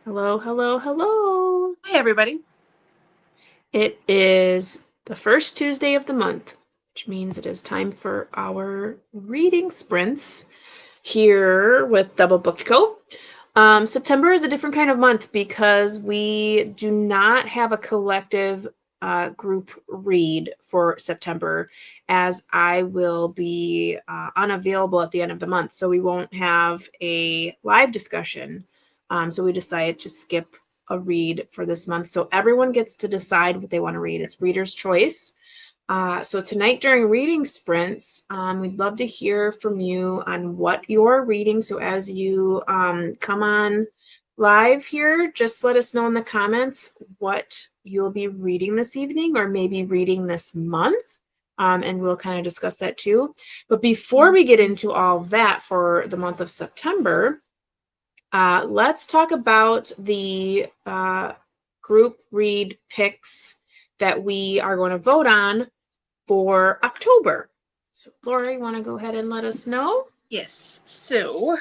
Hello, hello, hello. Hi, everybody. It is the first Tuesday of the month, which means it is time for our reading sprints here with DoubleBookedCo. September is a different kind of month because we do not have a collective group read for September, as I will be unavailable at the end of the month. So we won't have a live discussion. So we decided to skip a read for this month. So everyone gets to decide what they want to read. It's reader's choice. So tonight during reading sprints, we'd love to hear from you on what you're reading. So as you come on live here, just let us know in the comments what you'll be reading this evening or maybe reading this month. And we'll kind of discuss that too. But before we get into all that for the month of September, let's talk about the group read picks that we are going to vote on for October. So, Laura, you want to go ahead and let us know? Yes. So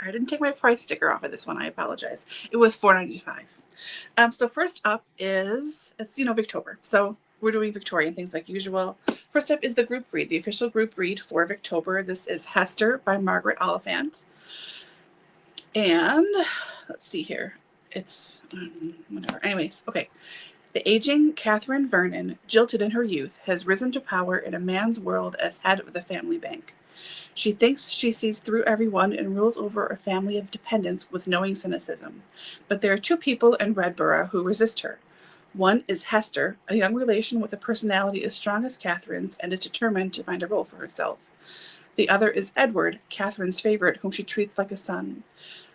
I didn't take my price sticker off of this one. I apologize. It was $4.95. So first up is it's Victober. So we're doing Victorian things like usual. First up is the group read, the official group read for Victober. This is Hester by Margaret Oliphant. And let's see here. It's whatever. Anyways, okay. The aging Catherine Vernon, jilted in her youth, has risen to power in a man's world as head of the family bank. She thinks she sees through everyone and rules over a family of dependents with knowing cynicism. But there are two people in Redborough who resist her. One is Hester, a young relation with a personality as strong as Catherine's and is determined to find a role for herself. The other is Edward, Catherine's favorite, whom she treats like a son.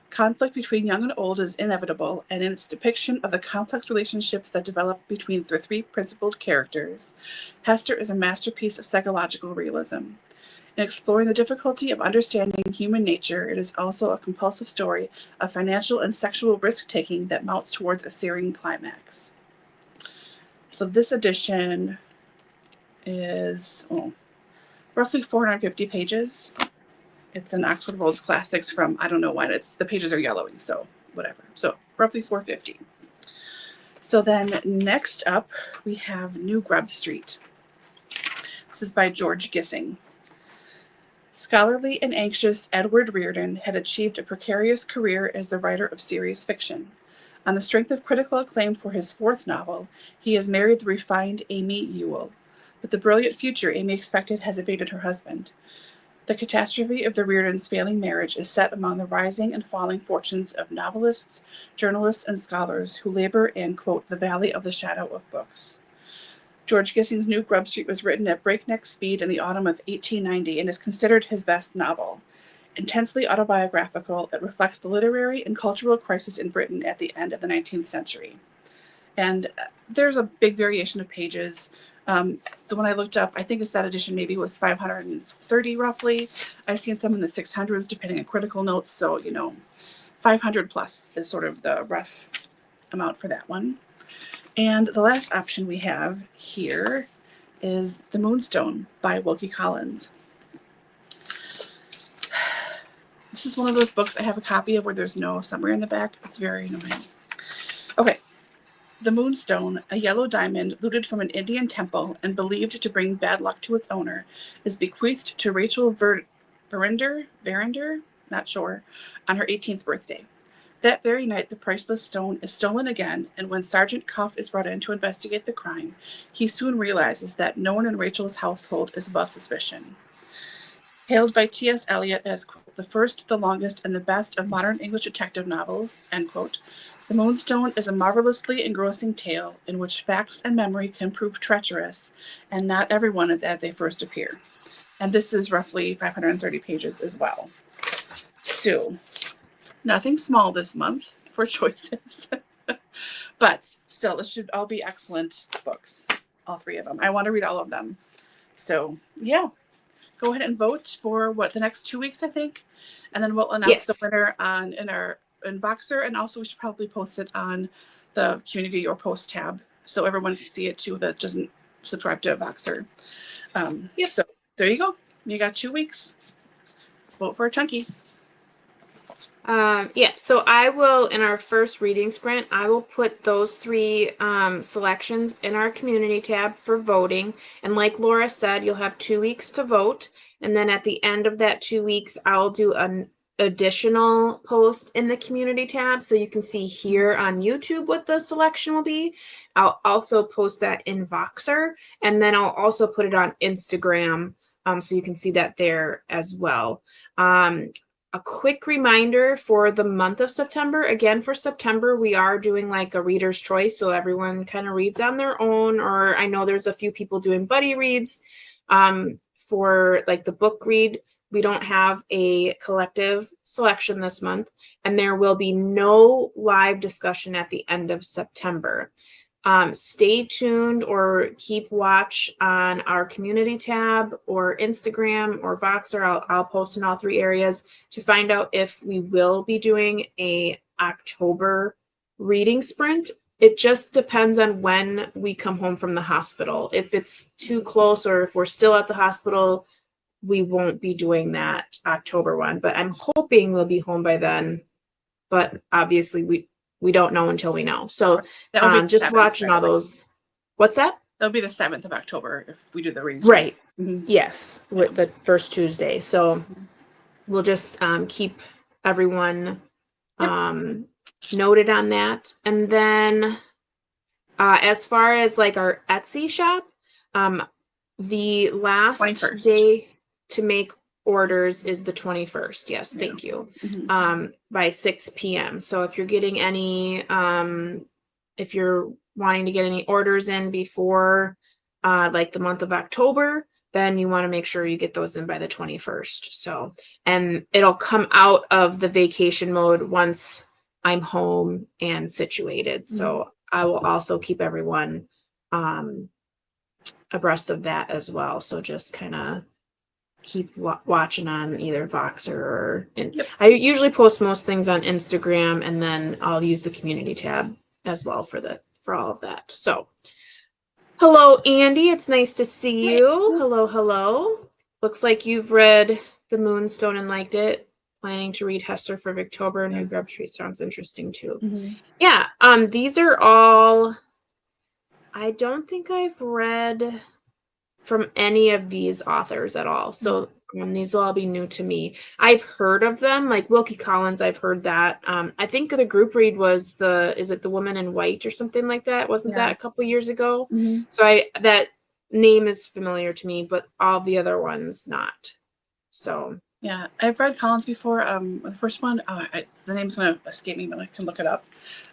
Conflict between young and old is inevitable, and in its depiction of the complex relationships that develop between the three principal characters, Hester is a masterpiece of psychological realism. In exploring the difficulty of understanding human nature, it is also a compulsive story of financial and sexual risk-taking that mounts towards a searing climax. So this edition is roughly 450 pages. It's an Oxford World's Classics from, I don't know why, the pages are yellowing, so whatever. So roughly 450. So then next up, we have New Grub Street. This is by George Gissing. Scholarly and anxious Edward Reardon had achieved a precarious career as the writer of serious fiction. On the strength of critical acclaim for his fourth novel, he has married the refined Amy Ewell. But the brilliant future Amy expected has evaded her husband. The catastrophe of the Reardons' failing marriage is set among the rising and falling fortunes of novelists, journalists, and scholars who labor in, quote, the valley of the shadow of books. George Gissing's New Grub Street was written at breakneck speed in the autumn of 1890 and is considered his best novel. Intensely autobiographical, it reflects the literary and cultural crisis in Britain at the end of the 19th century. And there's a big variation of pages. The one I looked up, I think it's that edition maybe was 530 roughly. I've seen some in the 600s depending on critical notes. So, 500 plus is sort of the rough amount for that one. And the last option we have here is The Moonstone by Wilkie Collins. This is one of those books I have a copy of where there's no summary in the back. It's very annoying. Okay. The Moonstone, a yellow diamond looted from an Indian temple and believed to bring bad luck to its owner, is bequeathed to Rachel Verinder, not sure, on her 18th birthday. That very night, the priceless stone is stolen again, and when Sergeant Cuff is brought in to investigate the crime, he soon realizes that no one in Rachel's household is above suspicion. Hailed by T.S. Eliot as, quote, the first, the longest, and the best of modern English detective novels, end quote, The Moonstone is a marvelously engrossing tale in which facts and memory can prove treacherous, and not everyone is as they first appear. And this is roughly 530 pages as well. So, nothing small this month for choices. But still, this should all be excellent books, all three of them. I want to read all of them. So, yeah. Go ahead and vote for the next 2 weeks, I think, and then we'll announce the winner in Voxer, and also we should probably post it on the community or post tab so everyone can see it too that doesn't subscribe to Voxer. So there you go. You got 2 weeks. Vote for a chunky. Yeah, so I will, in our first reading sprint, I will put those three selections in our community tab for voting. And like Laura said, you'll have 2 weeks to vote. And then at the end of that 2 weeks, I'll do an additional post in the community tab. So you can see here on YouTube what the selection will be. I'll also post that in Voxer. And then I'll also put it on Instagram. So you can see that there as well. A quick reminder for the month of September. Again, for September, we are doing like a reader's choice. So everyone kind of reads on their own, or I know there's a few people doing buddy reads. For like the book read, we don't have a collective selection this month, and there will be no live discussion at the end of September. Stay tuned or keep watch on our community tab or Instagram or Voxer. I'll post in all three areas to find out if we will be doing a October reading sprint. It just depends on when we come home from the hospital. If it's too close or if we're still at the hospital, we won't be doing that October one, but I'm hoping we'll be home by then. But obviously we don't know until we know. So just watching all those. What's that? That'll be the 7th of October if we do the reading. Right. Yes, with the first Tuesday. So we'll just keep everyone noted on that. And then as far as like our Etsy shop, the last 21st. day to make orders is the 21st. Yes, thank you. By 6 p.m. So if you're getting any, if you're wanting to get any orders in before like the month of October, then you want to make sure you get those in by the 21st. So, and it'll come out of the vacation mode once I'm home and situated. So I will also keep everyone abreast of that as well. So just kind of keep watching on either Voxer or I usually post most things on Instagram, and then I'll use the community tab as well for all of that. So hello, Andy. It's nice to see you. Hello. Looks like you've read The Moonstone and liked it. Planning to read Hester for Victober. New Grub Street sounds interesting too. Yeah. These are all. I don't think I've read from any of these authors at all. So these will all be new to me. I've heard of them, like Wilkie Collins. I've heard that. I think the group read was is it The Woman in White or something like that? Wasn't that a couple years ago? So that name is familiar to me, but all the other ones not. So yeah, I've read Collins before. The first one, the name's going to escape me, but I can look it up.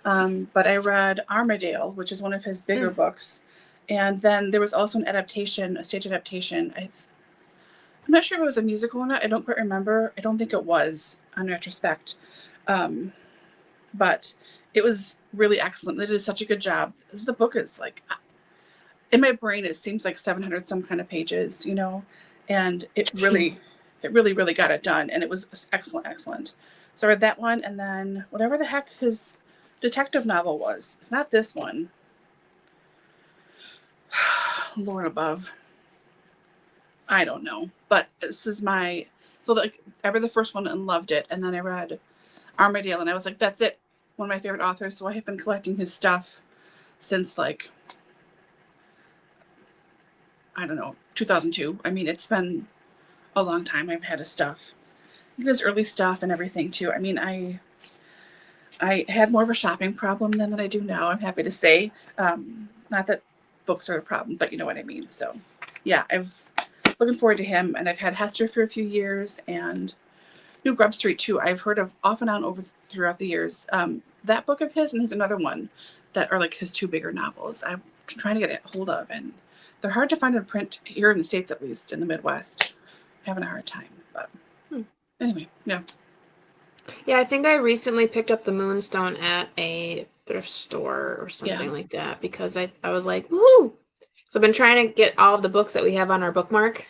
But I read Armadale, which is one of his bigger books. And then there was also an adaptation, a stage adaptation. I'm not sure if it was a musical or not. I don't quite remember. I don't think it was, on retrospect. But it was really excellent. They did such a good job. The book is like, in my brain, it seems like 700 some kind of pages, you know, and it really got it done. And it was excellent. So I read that one, and then whatever the heck his detective novel was. It's not this one. Lord above. I don't know. But this is I read the first one and loved it. And then I read Armadale, and I was like, that's it. One of my favorite authors. So I have been collecting his stuff since I don't know, 2002. I mean, it's been a long time I've had his stuff. His early stuff and everything too. I mean, I had more of a shopping problem than that I do now, I'm happy to say. Not that books are a problem, but you know what I mean. So yeah, I've looking forward to him, and I've had Hester for a few years, and New Grub Street too. I've heard of off and on throughout the years. That book of his, and there's another one that are like his two bigger novels I'm trying to get a hold of, and they're hard to find in print here in the States, at least in the Midwest. Having a hard time, but anyway, yeah. I think I recently picked up The Moonstone at a thrift store or something like that, because I was like, woo! So I've been trying to get all of the books that we have on our bookmark.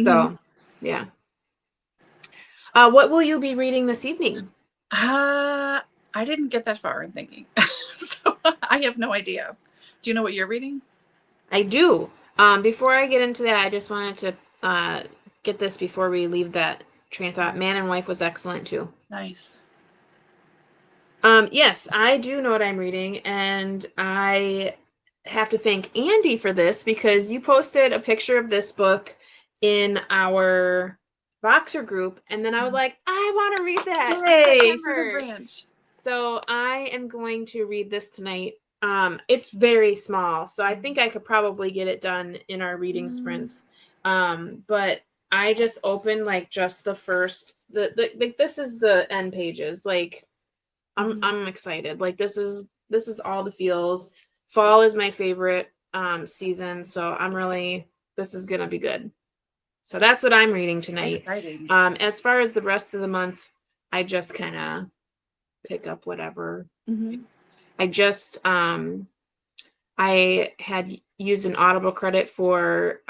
So, yeah. What will you be reading this evening? I didn't get that far in thinking. So I have no idea. Do you know what you're reading? I do. Before I get into that, I just wanted to get this before we leave that train of thought. Man and Wife was excellent too. Nice. Yes, I do know what I'm reading, and I have to thank Andy for this because you posted a picture of this book in our Voxer group, and then I was like, I want to read that in Yay, Susan September. Branch. So I am going to read this tonight. It's very small, so I think I could probably get it done in our reading sprints. But I just opened like just the first like this is the end pages. Like I'm excited. Like this is all the feels. Fall is my favorite season, so this is gonna be good. So that's what I'm reading tonight. Exciting. As far as the rest of the month, I just kind of pick up whatever. I just I had used an Audible credit for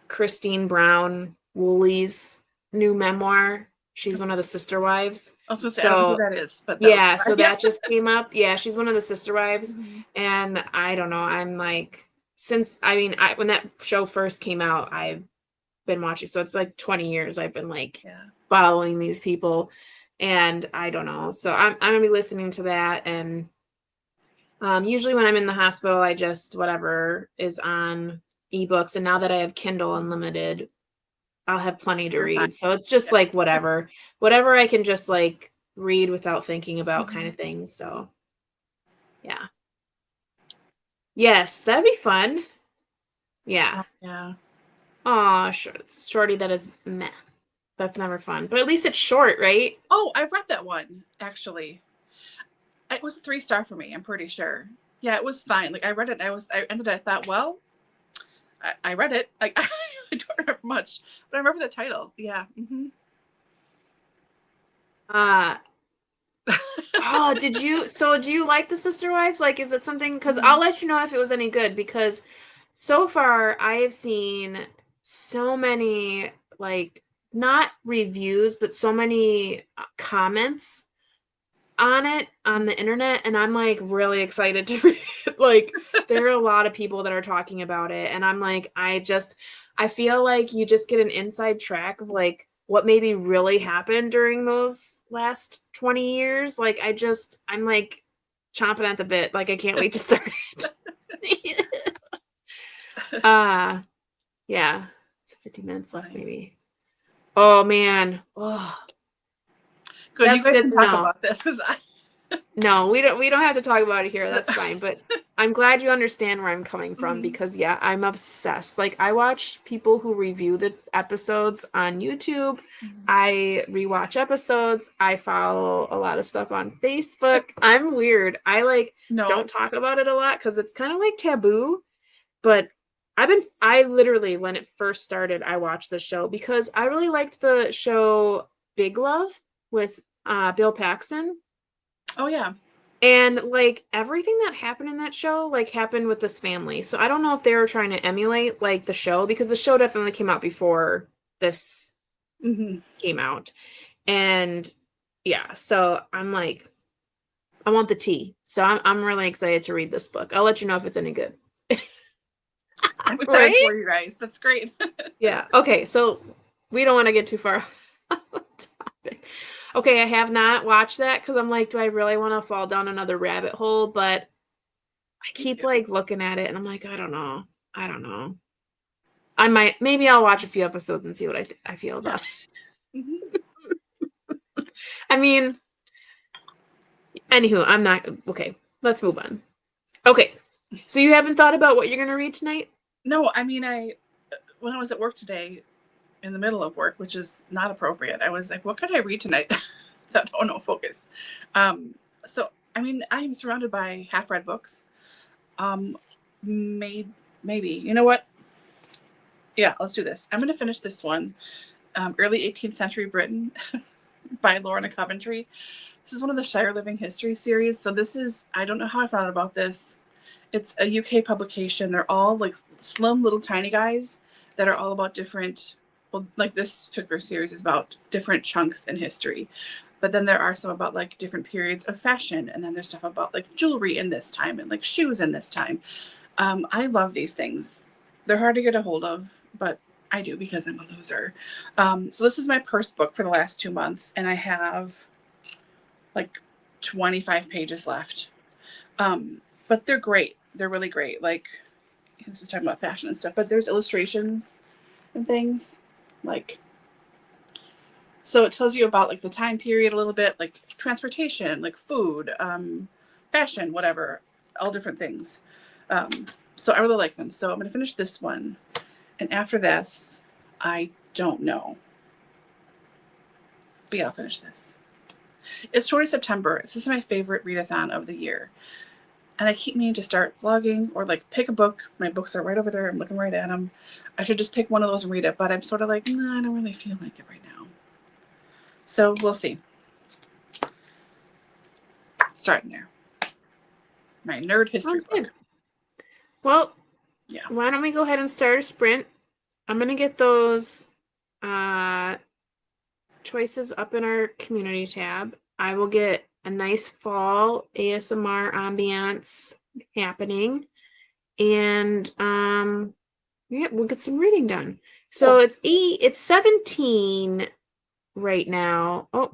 Christine Brown Woolley's new memoir. She's one of the sister wives. I was gonna say, I don't know who that is, but yeah, so that just came up. Yeah, she's one of the sister wives, and I don't know. I'm like, when that show first came out, I've been watching. So it's like 20 years I've been like following these people, and I don't know. So I'm gonna be listening to that, and usually when I'm in the hospital, I just whatever is on ebooks, and now that I have Kindle Unlimited, I'll have plenty to read. So it's just like whatever I can just like read without thinking about kind of thing. So yeah. Yes, that'd be fun. Yeah. Yeah. Aw, shorty, that is meh. That's never fun. But at least it's short, right? Oh, I've read that one, actually. It was a 3-star for me, I'm pretty sure. Yeah, it was fine. Like I read it, I thought, well, I read it. Like I don't remember much, but I remember the title. Yeah. Oh, do you like the Sister Wives? Like, is it something, because I'll let you know if it was any good, because so far I have seen so many, like, not reviews, but so many comments on it on the internet, and I'm like really excited to read it. Like, there are a lot of people that are talking about it, and I'm like, I feel like you just get an inside track of like what maybe really happened during those last 20 years. Like I'm like chomping at the bit. Like I can't wait to start it. Yeah. It's 50 minutes left, maybe. Oh man. Oh, good. that's You guys good can to talk know. about this because No, we don't have to talk about it here. That's fine. But I'm glad you understand where I'm coming from because yeah, I'm obsessed. Like I watch people who review the episodes on YouTube. I rewatch episodes. I follow a lot of stuff on Facebook. I'm weird. I don't talk about it a lot because it's kind of like taboo. But I literally, when it first started, I watched the show because I really liked the show Big Love with Bill Paxton. Oh yeah. And like everything that happened in that show like happened with this family. So I don't know if they were trying to emulate like the show, because the show definitely came out before this came out. And yeah, so I'm like, I want the tea. So I'm really excited to read this book. I'll let you know if it's any good. I'm excited for you guys. That's great. Yeah. Okay, so we don't want to get too far off topic. Okay, I have not watched that because I'm like, do I really want to fall down another rabbit hole? But I keep like looking at it and I'm like, I don't know. Maybe I'll watch a few episodes and see what I feel about it. I mean, anywho, I'm not, okay, let's move on. Okay, so you haven't thought about what you're going to read tonight? No, I mean, when I was at work today, in the middle of work, which is not appropriate, I was like, what could I read tonight? No focus. So, I mean, I'm surrounded by half-read books. Maybe, you know what? Yeah, let's do this. I'm going to finish this one, Early 18th Century Britain by Lorna Coventry. This is one of the Shire Living History series. So this is, I don't know how I found out about this. It's a UK publication. They're all like slim little tiny guys that are all about different, well, like this particular series is about different chunks in history. But then there are some about like different periods of fashion. And then there's stuff about like jewelry in this time and like shoes in this time. I love these things. They're hard to get a hold of, but I do because I'm a loser. So this is my purse book for the last 2 months, and I have like 25 pages left. But they're great. They're really great. Like, this is talking about fashion and stuff, but there's illustrations and things. Like, so it tells you about like the time period a little bit, like transportation, like food, fashion, whatever, all different things. So I really like them. So I'm going to finish this one. And after this, I don't know. But yeah, I'll finish this. It's toward September. This is my favorite readathon of the year. And I keep meaning to start vlogging or like pick a book. My books are right over there. I'm looking right at them. I should just pick one of those and read it. But I'm sort of like, nah, I don't really feel like it right now. So we'll see. Starting there. My nerd history book. Good. Well, yeah. Why don't we go ahead and start a sprint? I'm going to get those choices up in our community tab. I will get a nice fall ASMR ambiance happening. And yeah, we'll get some reading done. So it's 17 right now. Oh,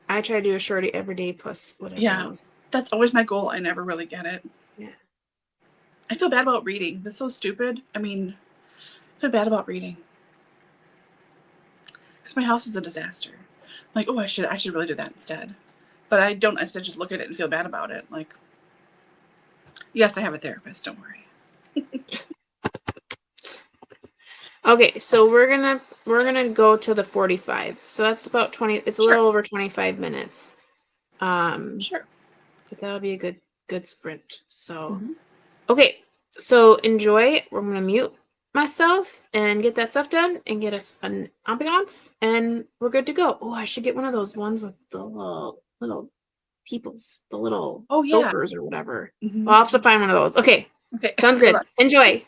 I try to do a shorty every day plus whatever else. That's always my goal. I never really get it. Yeah. I feel bad about reading. This is so stupid. I mean, I feel bad about reading. Because my house is a disaster. I'm like, oh, I should really do that instead. But I don't. I said just look at it and feel bad about it. Like, yes, I have a therapist. Don't worry. Okay, so we're gonna go to the 45. So that's about 20. It's a little over 25 minutes. Sure. But that'll be a good sprint. So, okay, so enjoy. We're gonna mute myself and get that stuff done and get us an ambiance, and we're good to go. Oh, I should get one of those ones with the little peoples, the little gophers or whatever. I'll have to find one of those. Okay. Sounds good. Enjoy.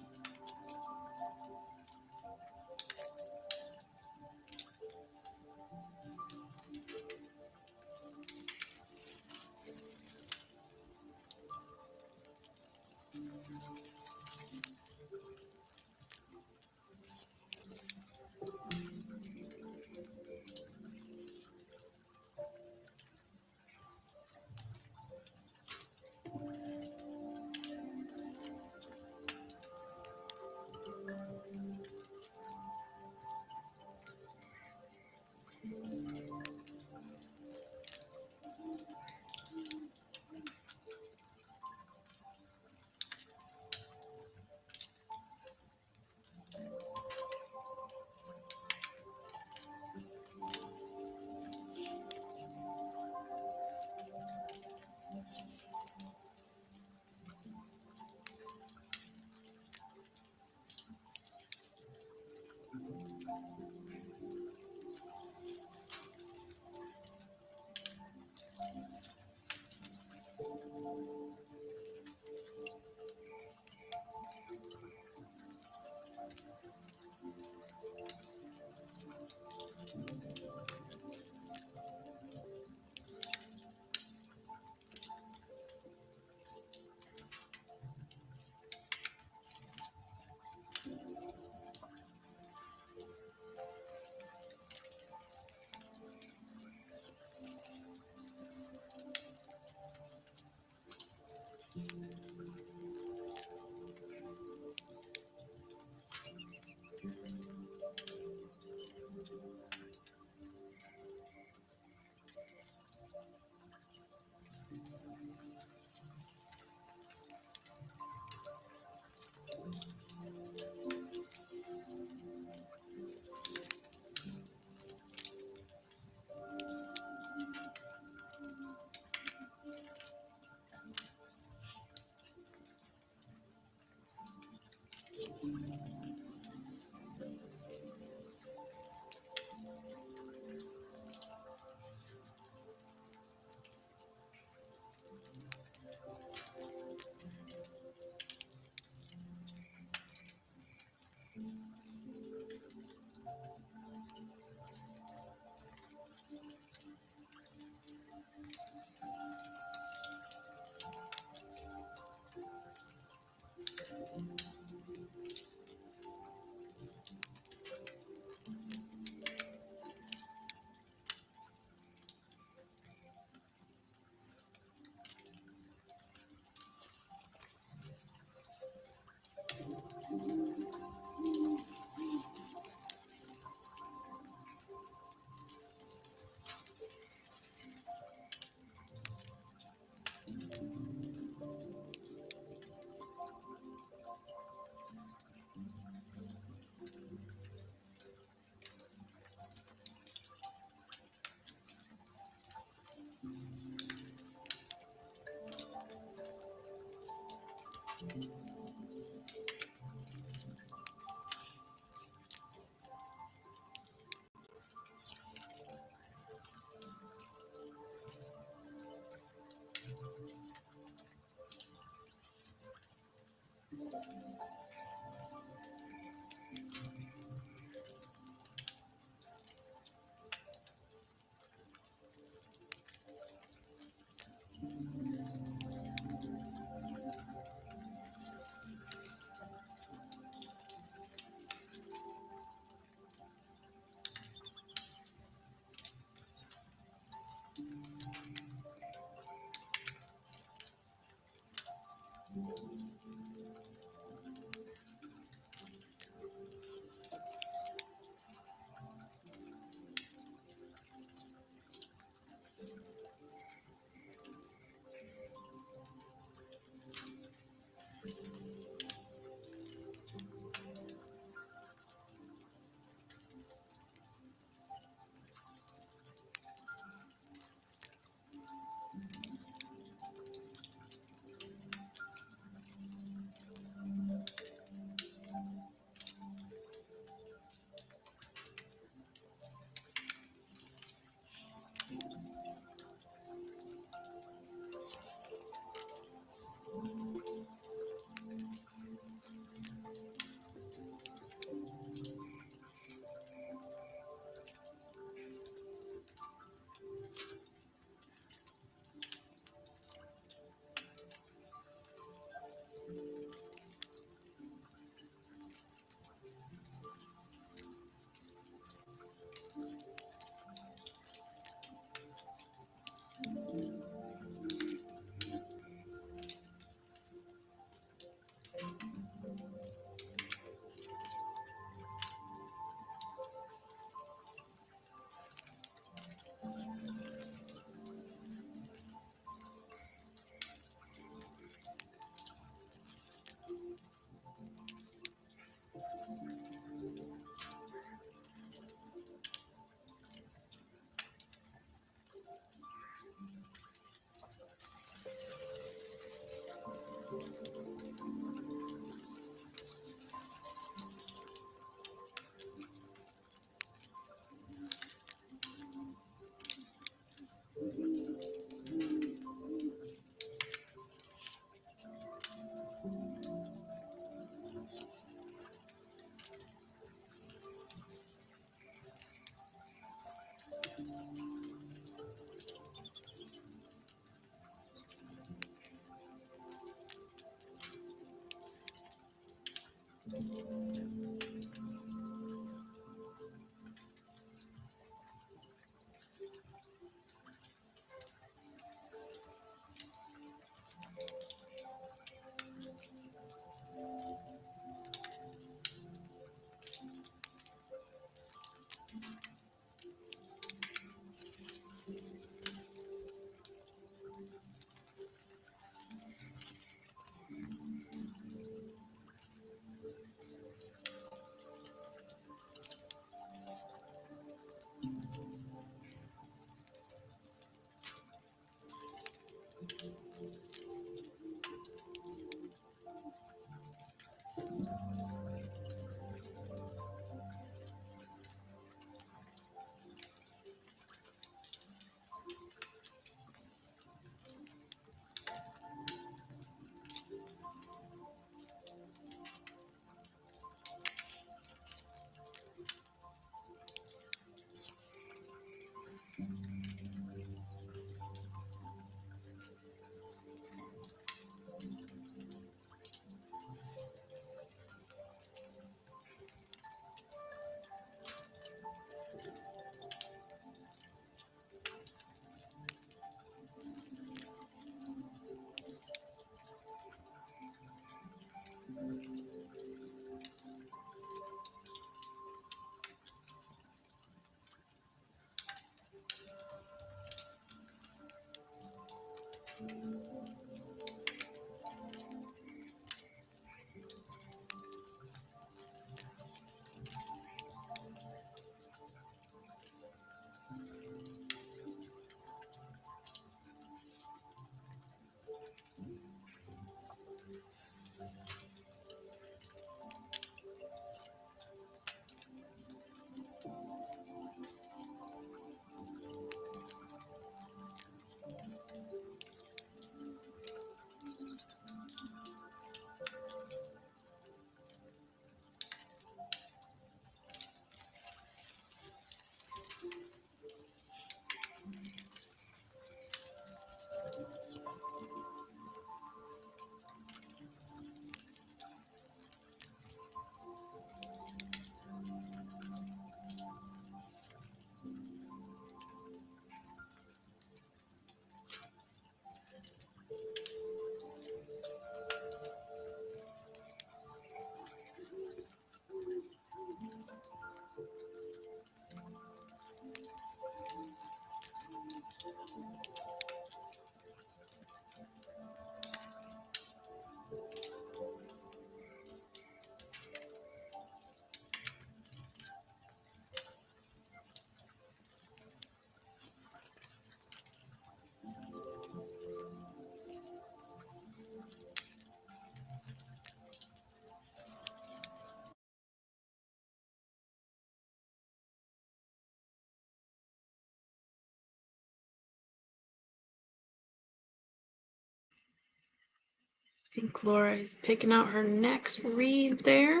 I think Laura is picking out her next read there.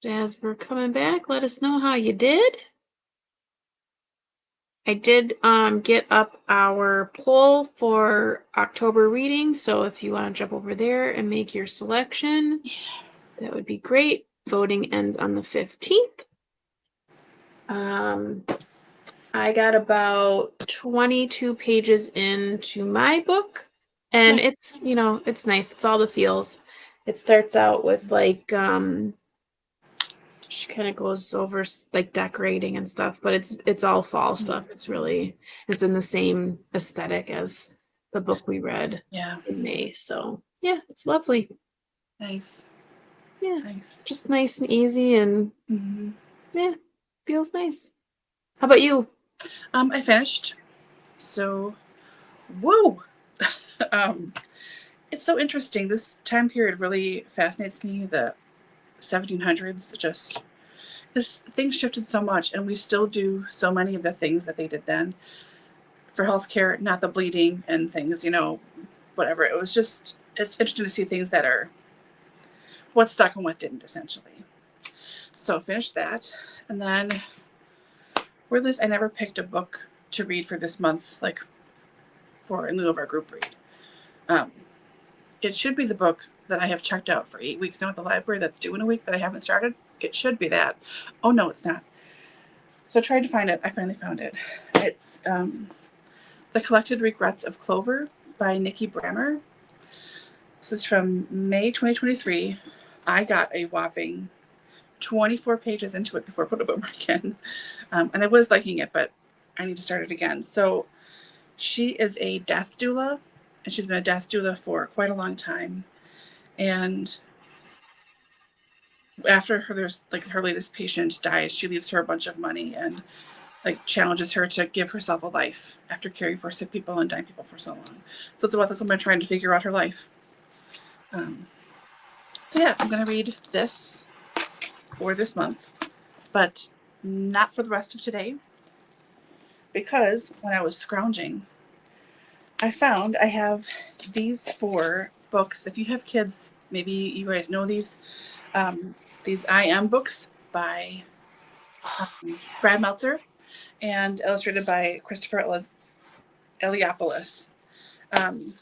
As we're coming back, let us know how you did. I did get up our poll for October reading, so if you want to jump over there and make your selection, that would be great. Voting ends on the 15th. I got about 22 pages into my book, and it's, you know, it's nice. It's all the feels. It starts out with like she kind of goes over like decorating and stuff, but it's all fall stuff. It's in the same aesthetic as the book we read in May. So yeah, it's lovely. Nice. Yeah, Nice. just nice and easy, and yeah, feels nice. How about you? I finished. So, whoa. It's so interesting. This time period really fascinates me. The 1700s, just this things shifted so much, and we still do so many of the things that they did then for healthcare. Not the bleeding and things, you know, whatever. It was just, it's interesting to see things that are what stuck and what didn't, essentially. So finished that, and then I never picked a book to read for this month, like for in lieu of our group read. It should be the book that I have checked out for 8 weeks now at the library that's due in a week that I haven't started. It should be that. Oh, no, it's not. So I tried to find it. I finally found it. It's The Collected Regrets of Clover by Nikki Brammer. This is from May 2023. I got a whopping 24 pages into it before I put a bookmark in. And I was liking it, but I need to start it again. So she is a death doula, and she's been a death doula for quite a long time. And after her latest patient dies, she leaves her a bunch of money and challenges her to give herself a life after caring for sick people and dying people for so long. So it's about this woman trying to figure out her life. So yeah, I'm going to read this for this month, but not for the rest of today, because when I was scrounging, I found I have these 4 books. If you have kids, maybe you guys know these. These I Am books by Brad Meltzer and illustrated by Christopher Eliopoulos.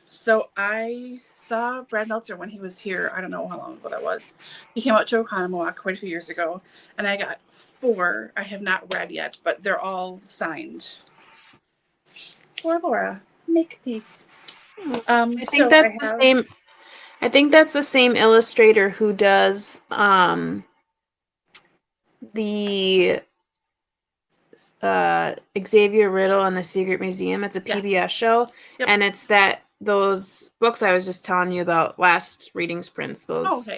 So I saw Brad Meltzer when he was here. I don't know how long ago that was. He came out to Oconomowoc quite a few years ago, and I got 4 I have not read yet, but they're all signed. For Laura, make peace. I think that's the same. I think that's the same illustrator who does the Xavier Riddle and the Secret Museum. It's a PBS show, and it's those books I was just telling you about last reading sprints. Those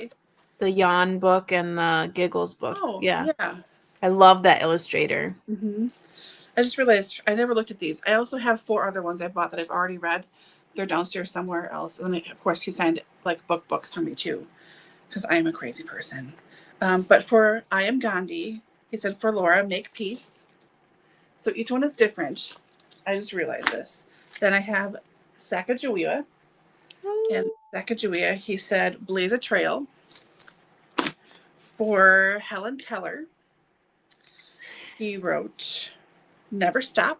the Yawn book and the Giggles book. Yeah. I love that illustrator. Mm-hmm. I just realized I never looked at these. I also have 4 other ones I bought that I've already read. They're downstairs somewhere else. And then, of course, he signed books for me too, because I am a crazy person. But for I Am Gandhi, he said, for Laura, make peace. So each one is different. I just realized this. Then I have Sacagawea. And Sacagawea, he said, blaze a trail. For Helen Keller, he wrote Never Stop.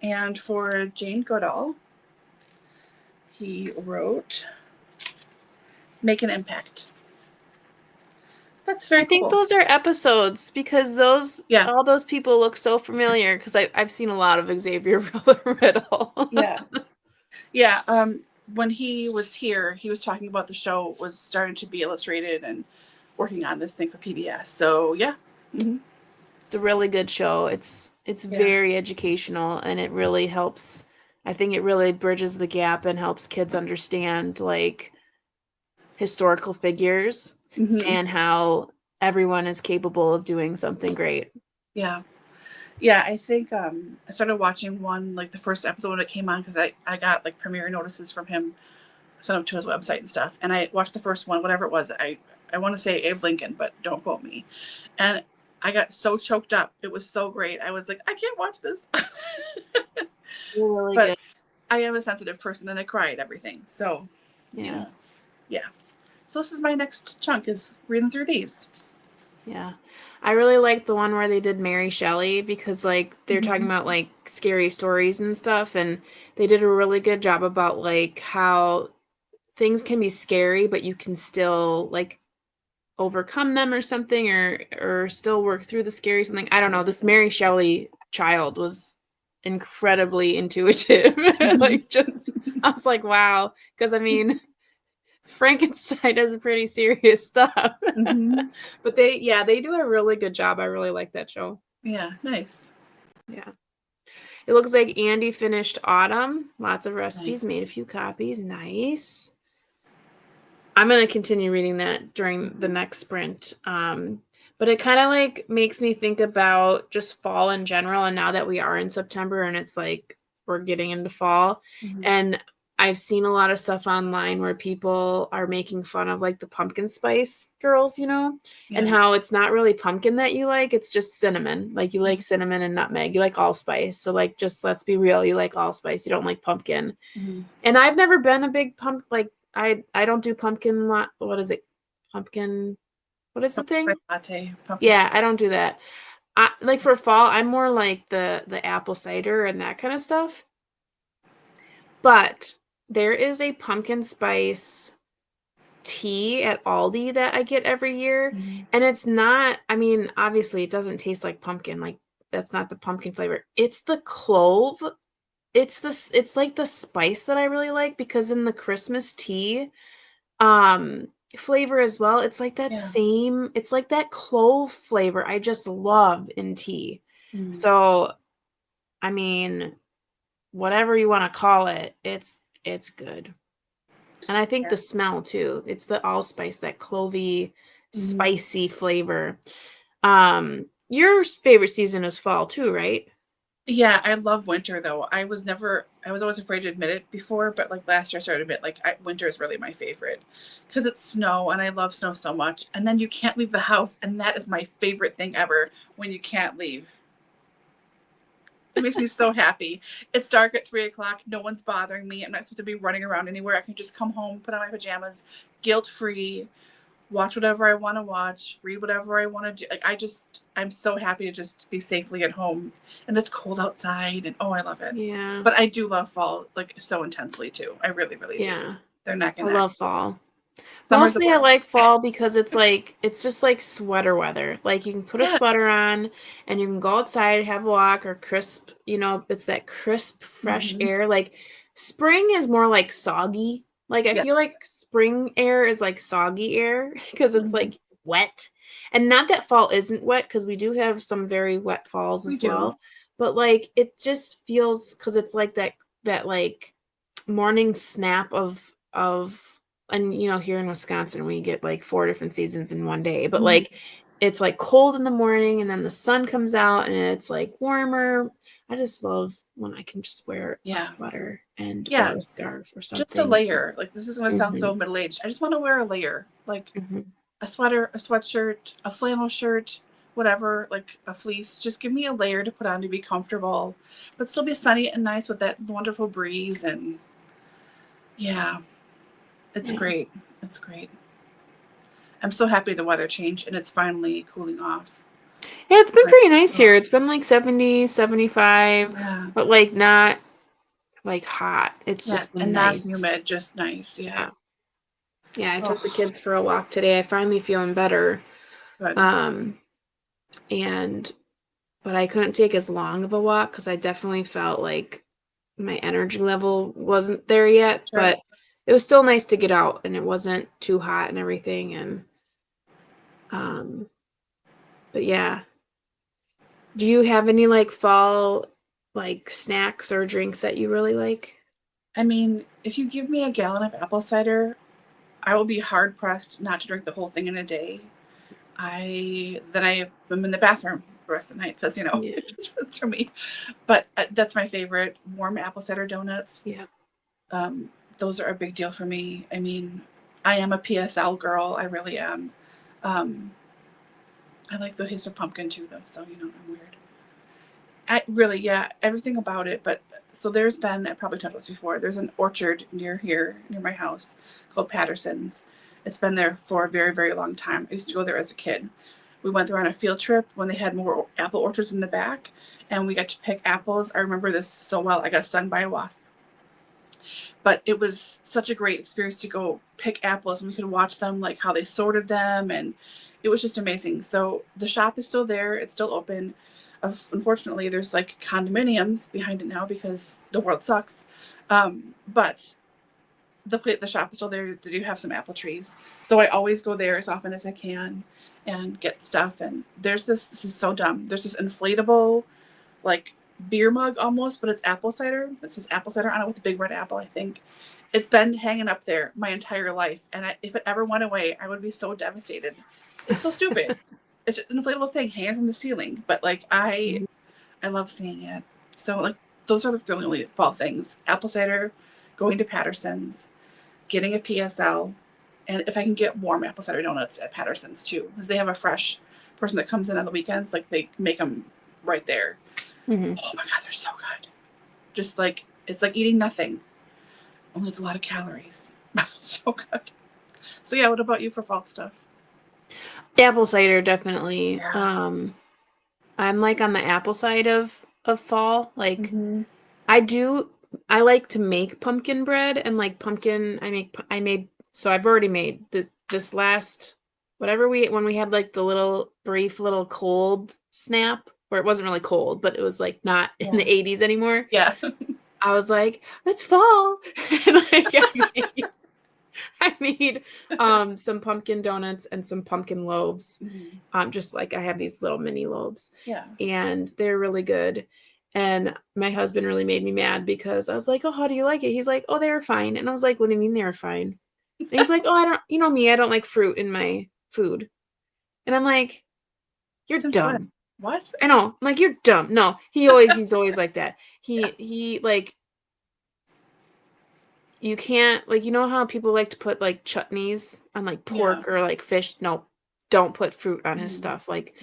And for Jane Goodall, he wrote Make an Impact. That's very cool. I think those are episodes, because all those people look so familiar, because I've seen a lot of Xavier Riddle. Yeah. When he was here, he was talking about the show was starting to be illustrated and working on this thing for PBS. So yeah. Mm-hmm. It's a really good show. It's very educational, and it really helps. I think it really bridges the gap and helps kids understand historical figures and how everyone is capable of doing something great. Yeah. I think I started watching one, the first episode when it came on, because I got premiere notices from him, sent up to his website and stuff, and I watched the first one, whatever it was. I want to say Abe Lincoln, but don't quote me. And I got so choked up. It was so great. I was like, I can't watch this. You're really but good. I am a sensitive person, and I cry at everything. So yeah. So this is my next chunk, is reading through these. Yeah. I really like the one where they did Mary Shelley, because they're talking about scary stories and stuff, and they did a really good job about how things can be scary, but you can still overcome them or something, or still work through the scary something. I don't know. This Mary Shelley child was incredibly intuitive. I was like, wow. Because Frankenstein is pretty serious stuff. But they do a really good job. I really like that show. Yeah, nice. Yeah. It looks like Andy finished Autumn. Lots of recipes, made a few copies. Nice. I'm going to continue reading that during the next sprint. But it kind of makes me think about just fall in general. And now that we are in September and it's we're getting into fall, and I've seen a lot of stuff online where people are making fun of the pumpkin spice girls, and how it's not really pumpkin that you like. It's just cinnamon. You like cinnamon and nutmeg. You like allspice. So just let's be real. You like allspice. You don't like pumpkin. And I've never been a big I don't do pumpkin. What is it? Pumpkin. What is the thing? Latte. Yeah, I don't do that. For fall, I'm more the apple cider and that kind of stuff. But there is a pumpkin spice tea at Aldi that I get every year. Mm-hmm. And it's not, I mean, obviously it doesn't taste like pumpkin. Like that's not the pumpkin flavor. It's the clove. It's like the spice that I really like, because in the Christmas tea flavor as well, it's like that Yeah. same, it's like that clove flavor I just love in tea. Mm-hmm. So, I mean, whatever you want to call it, it's good. And I think the smell too. It's the allspice, that clovey, spicy flavor. Your favorite season is fall too, right? Yeah, I love winter though. I was always afraid to admit it before, but like last year I started to admit winter is really my favorite because it's snow and I love snow so much. And then you can't leave the house, and that is my favorite thing ever, when you can't leave. It makes me so happy. It's dark at 3 o'clock. No one's bothering me. I'm not supposed to be running around anywhere. I can just come home, put on my pajamas, guilt-free, watch whatever I want to watch, read whatever I want to do. Like I'm so happy to just be safely at home. And it's cold outside, and oh, I love it. Yeah. But I do love fall like so intensely too. I really, really do. They're neck and I neck. love fall. Summer's the Mostly I worst. like fall because it's just like sweater weather. Like you can put a Yeah. sweater on and you can go outside, have a walk, or crisp, it's that crisp, fresh air. Like spring is more like soggy. Like I Yeah. feel like spring air is like soggy air because it's Mhm. like wet. And not that fall isn't wet, because we do have some very wet falls We as do. well. But like it just feels, because it's like that like morning snap of and here in Wisconsin we get like 4 different seasons in one day, but like it's like cold in the morning and then the sun comes out and it's like warmer. I just love when I can just wear a sweater and Yeah. or a scarf or Just a something. layer. Like, this is going to sound so middle-aged. I just want to wear a layer. Like a sweater, a sweatshirt, a flannel shirt, whatever, like a fleece. Just give me a layer to put on to be comfortable, but still be sunny and nice with that wonderful breeze. And yeah, it's great. It's great. I'm so happy the weather changed and it's finally cooling off. Yeah, it's been pretty nice here. It's been like 70, 75, but like not like hot. It's just been and nice. not humid, just nice. Yeah. Yeah, I took the kids for a walk today. I finally feeling better. Good. But I couldn't take as long of a walk because I definitely felt like my energy level wasn't there yet. Sure. But it was still nice to get out and it wasn't too hot and everything. And but yeah. Do you have any like fall like snacks or drinks that you really like? I mean, if you give me a gallon of apple cider, I will be hard pressed not to drink the whole thing in a day. I'm in the bathroom the rest of the night because it just runs through me. But that's my favorite. Warm apple cider donuts. Yeah. Those are a big deal for me. I mean, I am a PSL girl. I really am. I like the taste of pumpkin too, though. So I'm weird. Everything about it. But so I probably told this before, there's an orchard near my house called Patterson's. It's been there for a very, very long time. I used to go there as a kid. We went there on a field trip when they had more apple orchards in the back, and we got to pick apples. I remember this so well. I got stung by a wasp. But it was such a great experience to go pick apples, and we could watch them, like how they sorted them, and it was just amazing. So the shop is still there. It's still open. Unfortunately, there's like condominiums behind it now because the world sucks. But the shop is still there. They do have some apple trees. So I always go there as often as I can and get stuff. And this is so dumb. There's this inflatable, like, beer mug almost, but it's apple cider. This is apple cider on it with a big red apple, I think. It's been hanging up there my entire life. And if it ever went away, I would be so devastated. It's so stupid. It's just an inflatable thing hanging from the ceiling. But like, I love seeing it. So like, those are the only fall things. Apple cider, going to Patterson's, getting a PSL, and if I can get warm apple cider donuts at Patterson's too, because they have a fresh person that comes in on the weekends. Like, they make them right there. Oh my God, they're so good. Just like, it's like eating nothing. Only it's a lot of calories. So good. So yeah, what about you for fall stuff? Apple cider, definitely. Yeah. I'm like on the apple side of fall. Like I like to make pumpkin bread, and like pumpkin, I made So I've already made this last, whatever when we had like the little brief little cold snap where it wasn't really cold, but it was like not in the 80s anymore. Yeah. I was like, it's fall. And like I made some pumpkin donuts and some pumpkin loaves. Just like I have these little mini loaves. Yeah. And they're really good. And my husband really made me mad because I was like, oh, how do you like it? He's like, oh, they were fine. And I was like, what do you mean they were fine? And he's like, oh, I don't, you know me, I don't like fruit in my food. And I'm like, you're dumb. What? I know. I'm like, you're dumb. No, he's always like that. He like, you can't, like, you know how people like to put like chutneys on like pork or like fish? No, don't put fruit on his stuff. Like,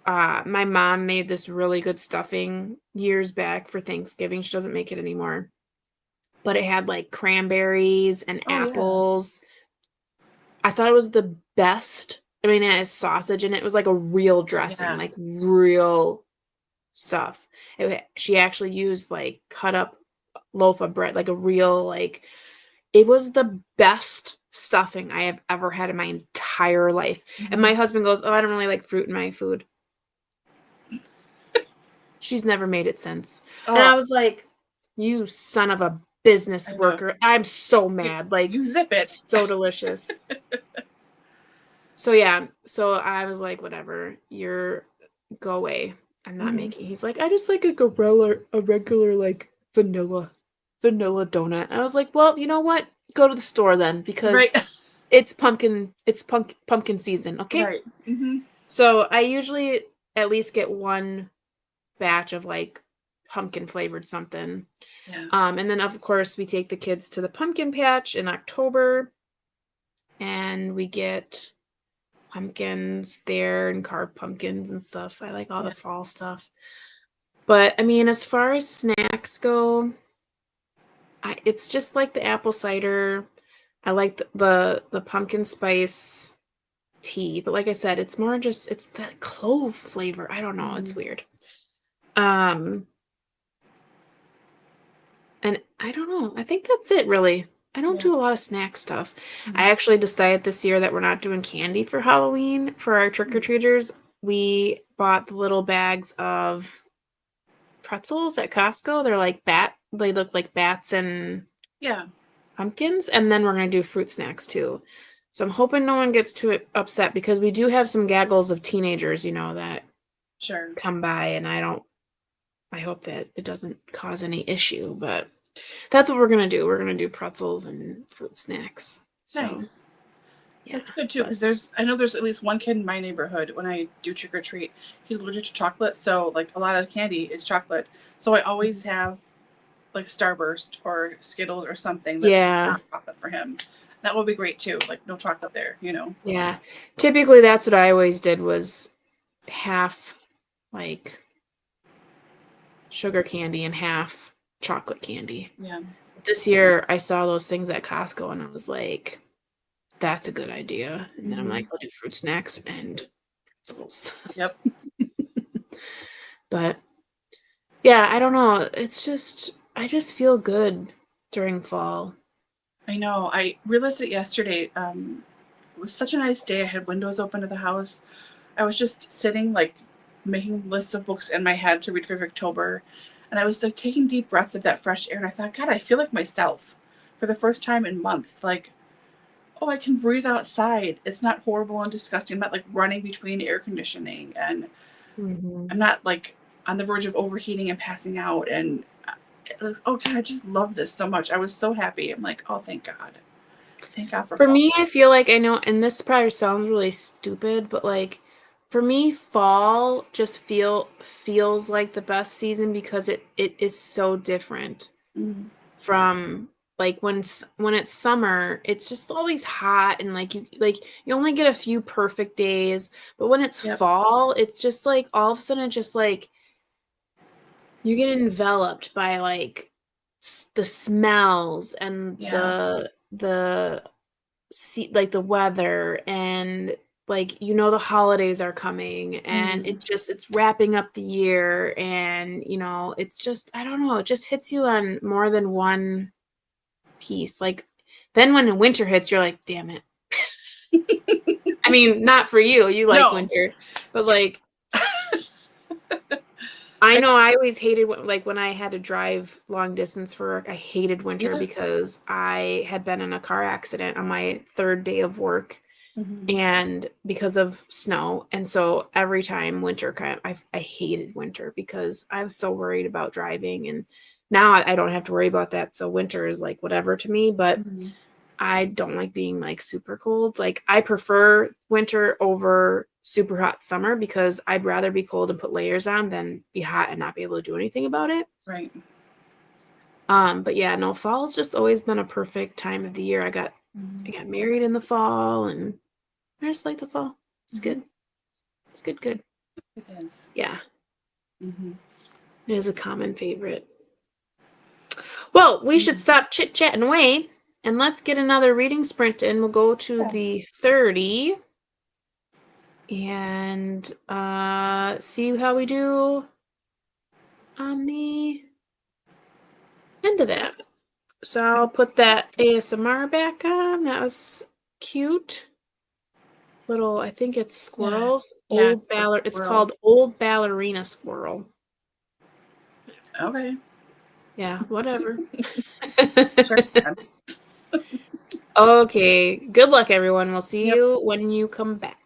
my mom made this really good stuffing years back for Thanksgiving. She doesn't make it anymore. But it had like cranberries and apples. I thought it was the best. I mean, it has sausage in it. It was like a real dressing, like real stuff. She actually used like cut up loaf of bread, like a real, like, it was the best stuffing I have ever had in my entire life. And my husband goes, oh, I don't really like fruit in my food. She's never made it since. And I was like, you son of a business worker. I'm so mad. Like, you zip it. It's so delicious. So yeah, so I was like, whatever, go away. I'm not making. He's like, I just like a regular like vanilla donut. I was like, well, you know what? Go to the store then, because it's pumpkin season, okay? Right. So I usually at least get one batch of like pumpkin flavored something. Yeah. And then of course we take the kids to the pumpkin patch in October, and we get pumpkins there and carved pumpkins and stuff. I like all the fall stuff. But I mean, as far as snacks go, it's just like the apple cider. I like the pumpkin spice tea, but like I said, it's more just, it's that clove flavor. I don't know. It's weird. And I don't know. I think that's it, really. I don't do a lot of snack stuff. I actually decided this year that we're not doing candy for Halloween for our trick-or-treaters. We bought the little bags of pretzels at Costco. They're like they look like bats and pumpkins. And then we're going to do fruit snacks too. So I'm hoping no one gets too upset, because we do have some gaggles of teenagers, you know, that come by, and I hope that it doesn't cause any issue, but that's what we're going to do. We're going to do pretzels and fruit snacks. So, nice. Yeah, that's good too, because I know there's at least one kid in my neighborhood, when I do trick or treat, he's allergic to chocolate, so like a lot of candy is chocolate. So I always have like Starburst or Skittles or something that's not chocolate for him. That would be great too. Like no chocolate there, you know. Yeah. Typically that's what I always did, was half like sugar candy and half chocolate candy. Yeah. This year I saw those things at Costco and I was like, that's a good idea. And then I'm like, I'll do fruit snacks and pretzels. Yep. But yeah, I don't know. It's just, I just feel good during fall. I know. I realized it yesterday. It was such a nice day. I had windows open to the house. I was just sitting, like, making lists of books in my head to read for October. And I was like taking deep breaths of that fresh air. And I thought, God, I feel like myself for the first time in months. Like, oh, I can breathe outside. It's not horrible and disgusting. I'm not like running between air conditioning. And I'm not like on the verge of overheating and passing out. And it was, oh God, I just love this so much. I was so happy. I'm like, oh, thank God. Thank God for fall. Me, I feel like, I know, and this probably sounds really stupid, but like, for me, fall just feels like the best season, because it is so different from like when it's summer. It's just always hot, and like you only get a few perfect days. But when it's fall, it's just like all of a sudden it's just like you get enveloped by like the smells and the like the weather, and like, you know, the holidays are coming, and it's wrapping up the year, and you know, it's just, I don't know, it just hits you on more than one piece. Like Then when winter hits, you're like, damn it. I mean, not for you. You like winter. But like, I know I always hated like when I had to drive long distance for work. I hated winter because I had been in a car accident on my 3rd day of work, and because of snow. And so every time winter I hated winter because I was so worried about driving, and now I don't have to worry about that. So winter is like whatever to me, but I don't like being like super cold. Like I prefer winter over super hot summer because I'd rather be cold and put layers on than be hot and not be able to do anything about it. Right. But yeah, no, fall's just always been a perfect time of the year. I got married in the fall, and I just like the fall. It's good. It's good. It is. Yeah. It is a common favorite. Well, we should stop chit-chatting away and let's get another reading sprint in. We'll go to the 30 and see how we do on the end of that. So I'll put that ASMR back on. That was cute. Little, I think it's squirrels. Yeah. It's called Old Ballerina Squirrel. Okay. Yeah, whatever. Sure. Okay. Good luck, everyone. We'll see you when you come back.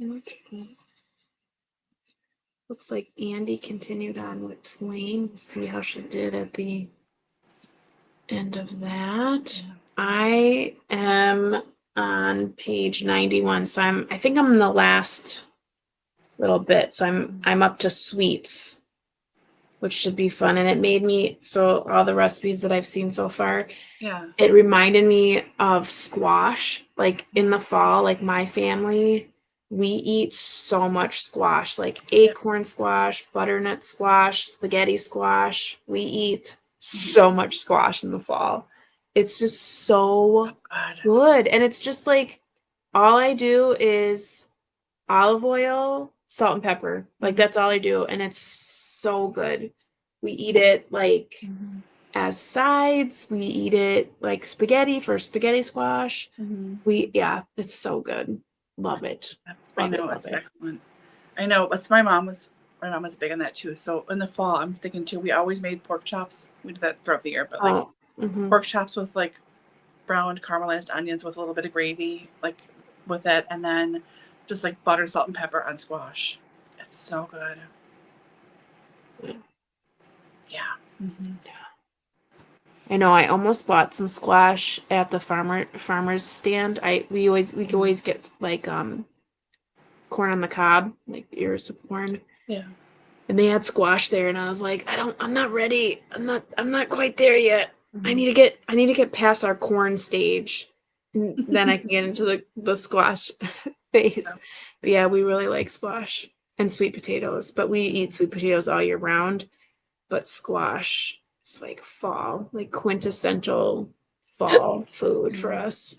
Okay. Looks like Andy continued on with Lane. We'll see how she did at the end of that. I am on page 91, so I think I'm in the last little bit. So I'm up to sweets. which should be fun. And it made me, so all the recipes that I've seen so far, Yeah. it reminded me of squash. Like in the fall, like my family, we eat so much squash, like acorn squash, butternut squash, spaghetti squash. We eat so much squash in the fall. It's just so good. And it's just like, all I do is olive oil, salt and pepper. Like that's all I do. And it's so good. We eat it like as sides. We eat it like spaghetti for spaghetti squash. It's so good. Love it. I know, it's excellent. I know, my mom was big on that too. So in the fall, I'm thinking too, we always made pork chops. We did that throughout the year, but like pork chops with like browned caramelized onions with a little bit of gravy, like with it, and then just like butter, salt, and pepper on squash. It's so good. Yeah. I know. I almost bought some squash at the farmer's stand. We always get like corn on the cob, like ears of corn. Yeah. And they had squash there, and I was like, I'm not ready. I'm not quite there yet. I need to get past our corn stage, and then I can get into the squash phase. But yeah, we really like squash and sweet potatoes, but we eat sweet potatoes all year round. But squash is like fall, like quintessential fall food for us.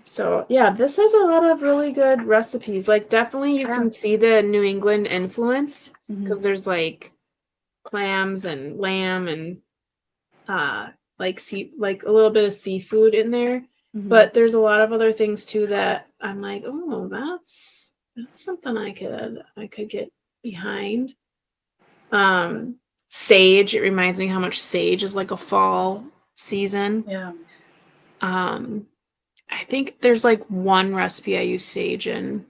So yeah, this has a lot of really good recipes. Like definitely you can see the New England influence because there's like clams and lamb and like a little bit of seafood in there. But there's a lot of other things too that I'm like, oh, that's something I could get behind. Sage, it reminds me how much sage is like a fall season. Yeah. I think there's like one recipe I use sage in,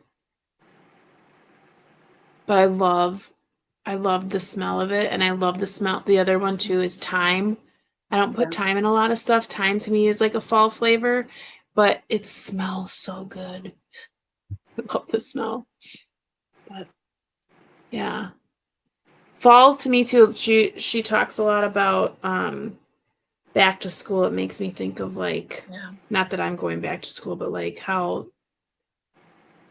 but I love the smell of it, and I love the smell. The other one too is thyme. I don't put thyme in a lot of stuff. Thyme to me is like a fall flavor, but it smells so good. I love the smell. But yeah. Fall to me too, she talks a lot about back to school. It makes me think of like, not that I'm going back to school, but like how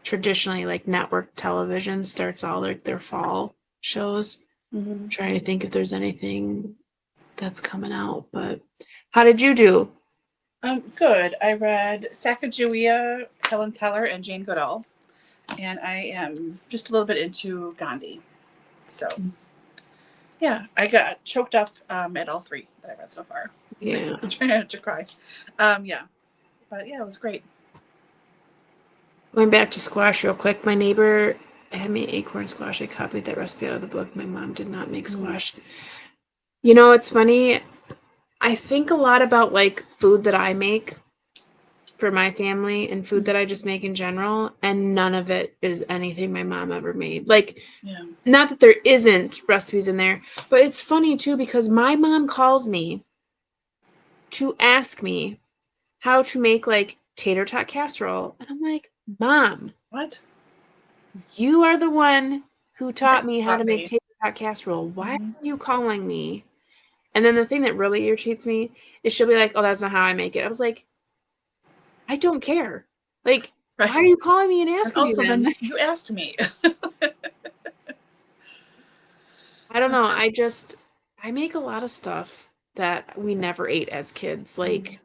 traditionally like network television starts all like their fall shows. I'm trying to think if there's anything that's coming out, but how did you do? Good. I read Sacagawea, Helen Keller, and Jane Goodall, and I am just a little bit into Gandhi. So yeah, I got choked up at all three that I read so far. Yeah. Trying to cry. Yeah. But yeah, it was great. Going back to squash real quick, my neighbor had me acorn squash. I copied that recipe out of the book. My mom did not make squash. You know, it's funny. I think a lot about like food that I make for my family and food that I just make in general, and none of it is anything my mom ever made. Like, not that there isn't recipes in there, but it's funny too because my mom calls me to ask me how to make like tater tot casserole, and I'm like, Mom, what? You are the one who taught me how to make tater tot casserole. Why are you calling me? And then the thing that really irritates me is she'll be like, oh, that's not how I make it. I was like, I don't care. Like, why are you calling me and asking me then? You asked me. I don't know. I make a lot of stuff that we never ate as kids. Like,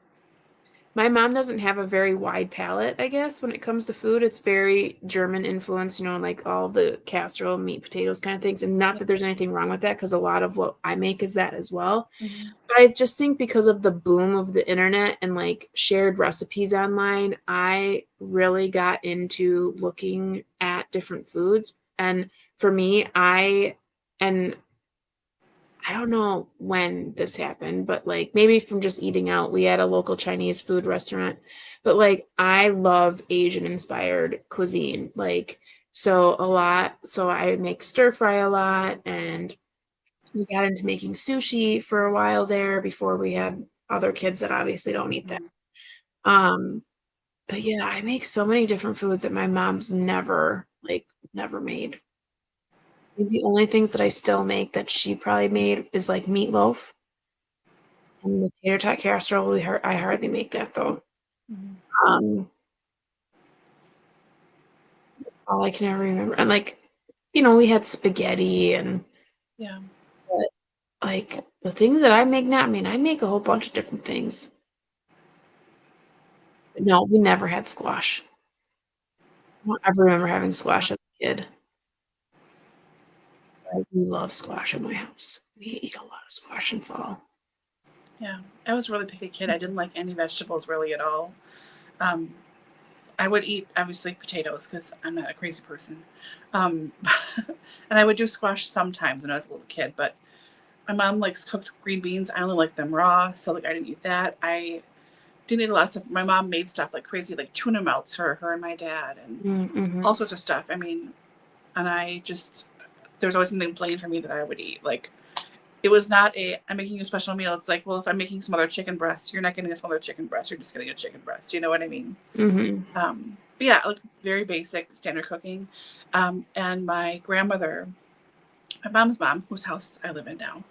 my mom doesn't have a very wide palate, I guess, when it comes to food. It's very German influence, you know, like all the casserole, meat, potatoes kind of things. And not that there's anything wrong with that, because a lot of what I make is that as well. But I just think because of the boom of the internet and like shared recipes online, I really got into looking at different foods. And for me, I don't know when this happened, but like maybe from just eating out. We had a local Chinese food restaurant, but like I love Asian inspired cuisine. Like, so I make stir fry a lot, and we got into making sushi for a while there before we had other kids that obviously don't eat that. But yeah, I make so many different foods that my mom's never made. The only things that I still make that she probably made is like meatloaf and the tater tot casserole. I hardly make that though. Mhm. Um, that's all I can ever remember. And like, you know, we had spaghetti and Yeah. but, like the things that I make now. I mean, I make a whole bunch of different things. But no, we never had squash. I don't ever remember having squash as a kid. We love squash in my house. We eat a lot of squash in fall. Yeah. I was a really picky kid. I didn't like any vegetables really at all. Um, I would eat obviously potatoes because I'm not a crazy person. Um, and I would do squash sometimes when I was a little kid, but my mom likes cooked green beans. I only like them raw, so like I didn't eat that. I didn't eat a lot of stuff. My mom made stuff like crazy, like tuna melts for her and my dad, and Mm-hmm. all sorts of stuff. I mean, and I just there's always something plain for me that I would eat. Like it was not a I'm making a special meal. It's like, well, if I'm making some other chicken breast, you're not getting a some other chicken breast. You're just getting a chicken breast. You know what I mean? Mm-hmm. But yeah, like very basic standard cooking. And my grandmother, my mom's mom, whose house I live in now,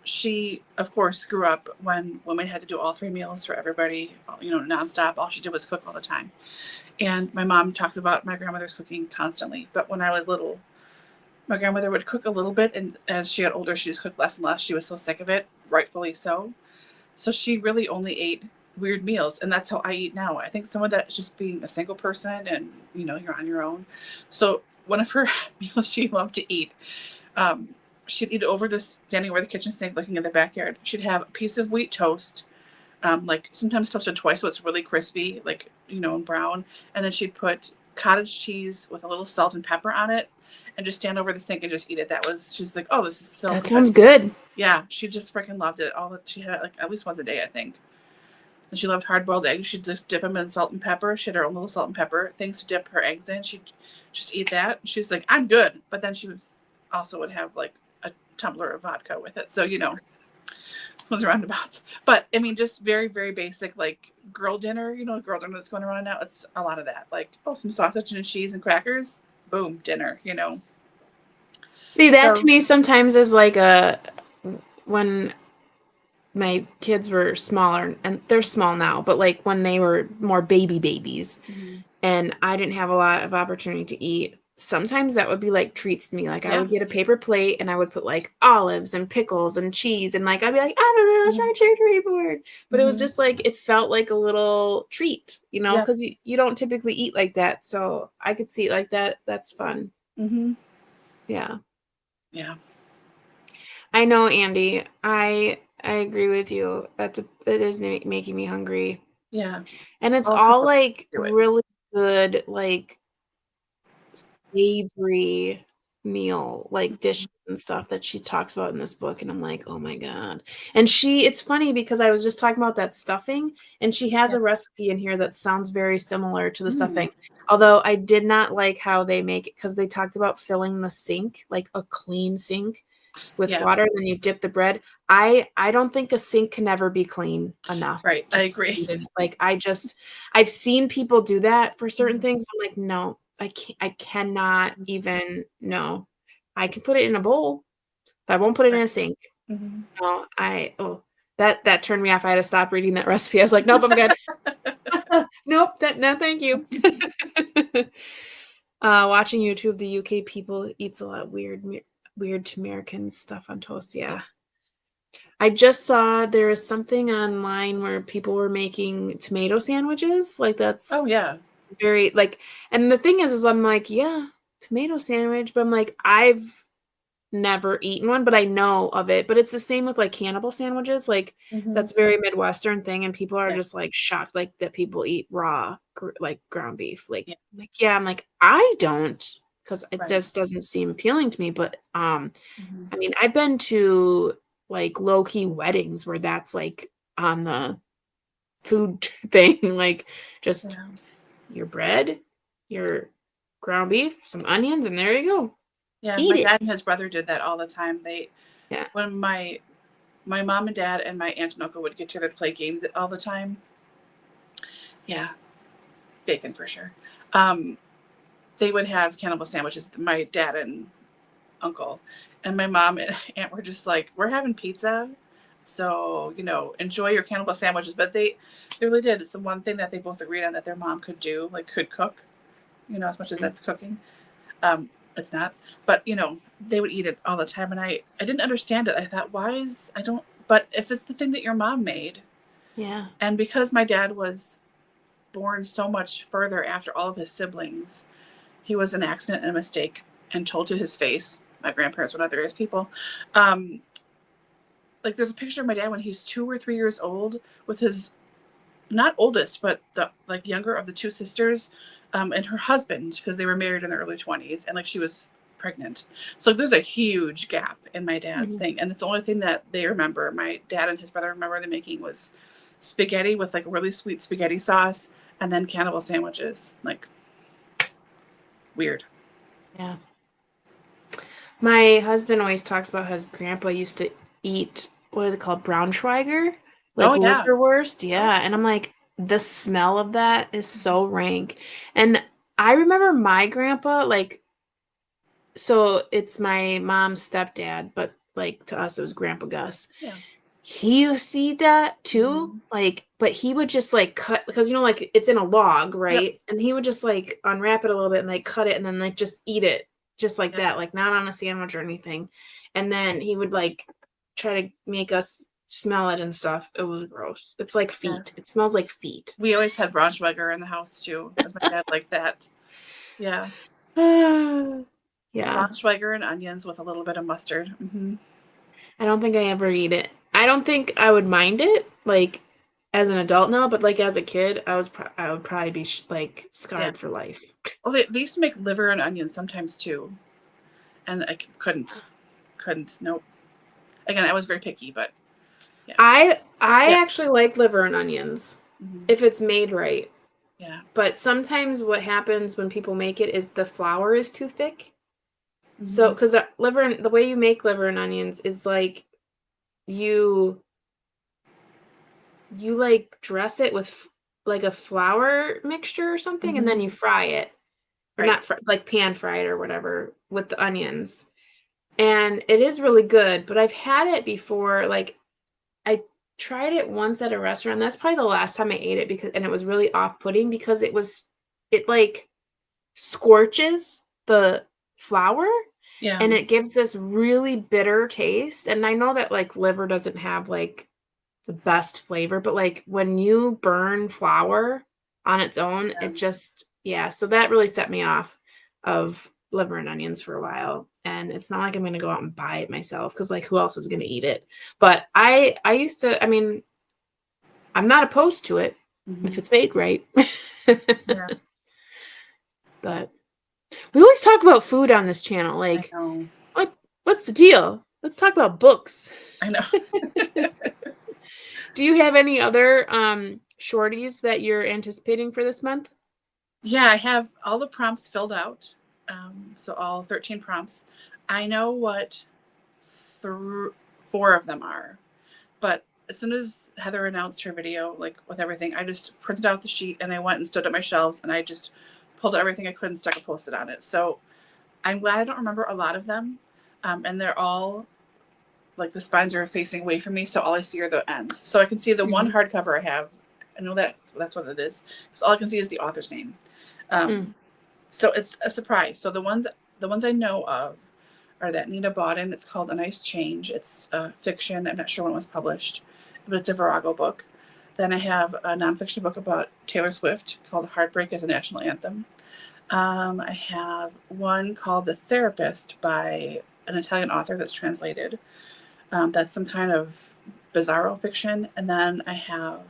she of course grew up when women had to do all three meals for everybody, you know, nonstop. All she did was cook all the time. And my mom talks about my grandmother's cooking constantly. But when I was little, my grandmother would cook a little bit, and as she got older, she just cooked less and less. She was so sick of it, rightfully so. So she really only ate weird meals, and that's how I eat now. I think some of that is just being a single person, and you know, you're on your own. So one of her meals she loved to eat, um, she'd eat over this standing over the kitchen sink, looking in the backyard. She'd have a piece of wheat toast, like sometimes toasted twice, so it's really crispy, like you know, and brown. And then she'd put cottage cheese with a little salt and pepper on it, and just stand over the sink and just eat it. That was she's like, oh, this is so That good. sounds good. Yeah, she just freaking loved it. All that she had it like at least once a day, I think. And she loved hard boiled eggs. She'd just dip them in salt and pepper. She had her own little salt and pepper things to dip her eggs in. She'd just eat that. She's like, I'm good. But then she was also would have like a tumbler of vodka with it. So, you know, was roundabouts. But I mean, just very, very basic, like girl dinner, you know, girl dinner that's going around now. It's a lot of that. Like, oh, some sausage and cheese and crackers. Boom, dinner, you know. See, that to So, me sometimes is like a when my kids were smaller, and they're small now, but like when they were more babies mhm. and I didn't have a lot of opportunity to eat, sometimes that would be like treats to me. Like I Yeah. would get a paper plate and I would put like olives and pickles and cheese and like I'd be like, I have a little Mhm. charcuterie board. But it was Mhm. just like it felt like a little treat, you know, Yeah. because you don't typically eat like that. So I could see it like that. That's fun. Mhm. Yeah. Yeah. I know, Andy. I agree with you. It is making me hungry. Yeah. And it's All sorts all of like do it. really good, like savory meal, like dishes and stuff that she talks about in this book. And I'm like, oh my God. And it's funny because I was just talking about that stuffing, and she has Yeah. a recipe in here that sounds very similar to the Mm. stuffing. Although I did not like how they make it because they talked about filling the sink, like a clean sink with Yeah. water, then you dip the bread. I don't think a sink can ever be clean enough Right. I to put agree. food in it. Like I've seen people do that for certain Mhm. things. I'm like, no, I cannot even no. I can put it in a bowl, but I won't put it in Right. a sink. Mhm. No, that turned me off. I had to stop reading that recipe. I was like, nope, I'm good. Nope, no, thank you. Watching YouTube, the UK people eats a lot of weird to American stuff on toast. Yeah. I just saw there was something online where people were making tomato sandwiches. Like that's Oh yeah. very like, and the thing is I'm like, yeah, tomato sandwich, but I'm like, I've never eaten one, but I know of it. But it's the same with like cannibal sandwiches. Like Mhm. that's a very Midwestern thing, and people are Yeah. just like shocked like that people eat raw like ground beef. Yeah. Like yeah, I'm like I don't because it Right. just doesn't seem appealing to me. But Mhm. I mean, I've been to like low key weddings where that's like on the food thing, like just Yeah. your bread, your ground beef, some onions, and there you go. Yeah. Eat My it. dad and his brother did that all the time. They Yeah. when my mom and dad and my aunt and uncle would get together to play games all the time. Yeah, bacon for sure. Um, they would have cannibal sandwiches. My dad and uncle. And my mom and aunt were just like, we're having pizza. So, enjoy your cannibal sandwiches. But they really did. It's the one thing that they both agreed on that their mom could do, like could cook, as much as that's cooking. It's not. But, they would eat it all the time. And I didn't understand it. I thought, but if it's the thing that your mom made. Yeah. And because my dad was born so much further after all of his siblings, he was an accident and a mistake and told to his face. My grandparents were not there as people. Like there's a picture of my dad when he's 2 or 3 years old with his not oldest, but the younger of the two sisters, and her husband, because they were married in their early 20s, and she was pregnant. So there's a huge gap in my dad's thing, and it's the only thing that they remember. My dad and his brother remember them making was spaghetti with really sweet spaghetti sauce, and then cannibal sandwiches. Weird. Yeah. My husband always talks about how his grandpa used to eat, what is it called, Braunschweiger? Liverwurst. Yeah. And I'm like, the smell of that is so rank. And I remember my grandpa, so it's my mom's stepdad, but to us it was Grandpa Gus. Yeah. He used to eat that too. But he would just cut, because it's in a log, right? Yep. And he would just unwrap it a little bit and cut it and then just eat it just like that, not on a sandwich or anything. And then he would try to make us smell it and stuff. It was gross. It's like feet. Yeah. It smells like feet. We always had Braunschweiger in the house too, because my dad liked that. Yeah. Yeah. Braunschweiger and onions with a little bit of mustard. Mm-hmm. I don't think I ever eat it. I don't think I would mind it, as an adult now, but as a kid, I would probably be scarred for life. Well, they used to make liver and onions sometimes too, and I couldn't. Nope. Again, I was very picky, but yeah. I actually like liver and onions if it's made right. Yeah. But sometimes what happens when people make it is the flour is too thick. Mm-hmm. So, because the way you make liver and onions is you dress it with a flour mixture or something, and then you fry it, or not pan fry it or whatever with the onions, and it is really good. But I've had it before. I tried it once at a restaurant. That's probably the last time I ate it, and it was really off-putting because it scorches the flour. Yeah. And it gives this really bitter taste. And I know that liver doesn't have the best flavor, but when you burn flour on its own, it just, so that really set me off of liver and onions for a while. And it's not like I'm going to go out and buy it myself, because who else is going to eat it? But I used to, I'm not opposed to it if it's made right. Yeah. But we always talk about food on this channel. I know. What's the deal? Let's talk about books. I know. Do you have any other shorties that you're anticipating for this month? Yeah, I have all the prompts filled out. So all 13 prompts. I know what 4 of them are. But as soon as Heather announced her video, with everything, I just printed out the sheet and I went and stood at my shelves and I just pulled everything I could and stuck a Post-it on it. So I'm glad I don't remember a lot of them. And they're all the spines are facing away from me, so all I see are the ends. So I can see the one hardcover I have. I know that's what it is. So all I can see is the author's name. So it's a surprise. So the ones I know of are that Nina Bawden. It's called A Nice Change. It's fiction. I'm not sure when it was published, but it's a Virago book. Then I have a nonfiction book about Taylor Swift called Heartbreak as a National Anthem. I have one called The Therapist by an Italian author that's translated. That's some kind of bizarro fiction. And then I have,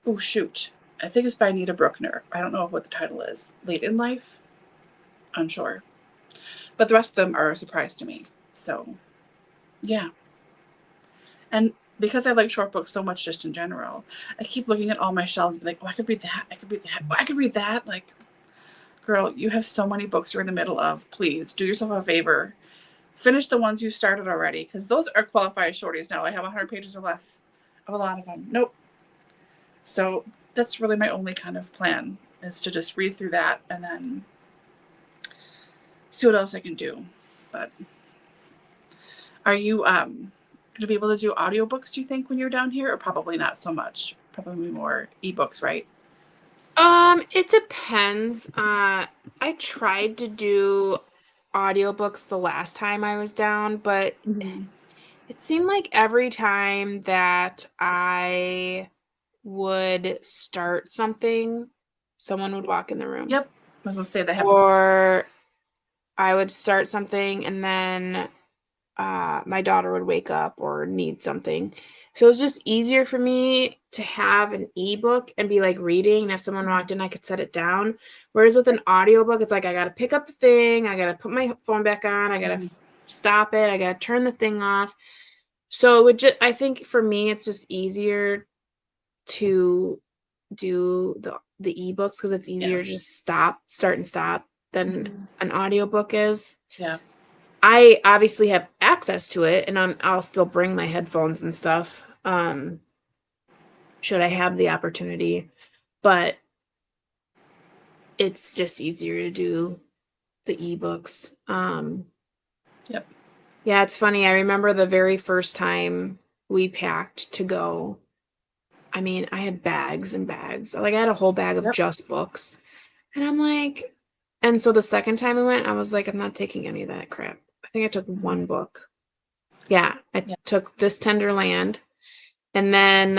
I think it's by Anita Bruckner. I don't know what the title is. Late in Life? Unsure. But the rest of them are a surprise to me. So, yeah. And because I like short books so much just in general, I keep looking at all my shelves and be I could read that. I could read that. I could read that. Girl, you have so many books you're in the middle of. Please do yourself a favor. Finish the ones you started already, because those are qualified shorties now. I have 100 pages or less of a lot of them. Nope. So that's really my only kind of plan, is to just read through that and then see what else I can do. But are you going to be able to do audiobooks, do you think, when you're down here? Or probably not so much? Probably more ebooks, right? It depends. I tried to do audiobooks the last time I was down, but it seemed like every time that I would start something, someone would walk in the room. Yep. I was going to say that happens. Or I would start something and then my daughter would wake up or need something. So it was just easier for me to have an ebook and be like reading. And if someone walked in, I could set it down. Whereas with an audiobook, it's like I got to pick up the thing. I got to put my phone back on. I got to stop it. I got to turn the thing off. So it would just, I think for me, it's just easier to do the ebooks because it's easier to just start and stop than an audiobook is. Yeah. I obviously have access to it, and I'll still bring my headphones and stuff, should I have the opportunity, but it's just easier to do the ebooks. Yep. Yeah, it's funny. I remember the very first time we packed to go. I mean, I had bags and bags. Like, I had a whole bag of just books. And I'm like, and so the second time we went, I was like, I'm not taking any of that crap. I think I took one book. Yeah, I took This Tender Land. And then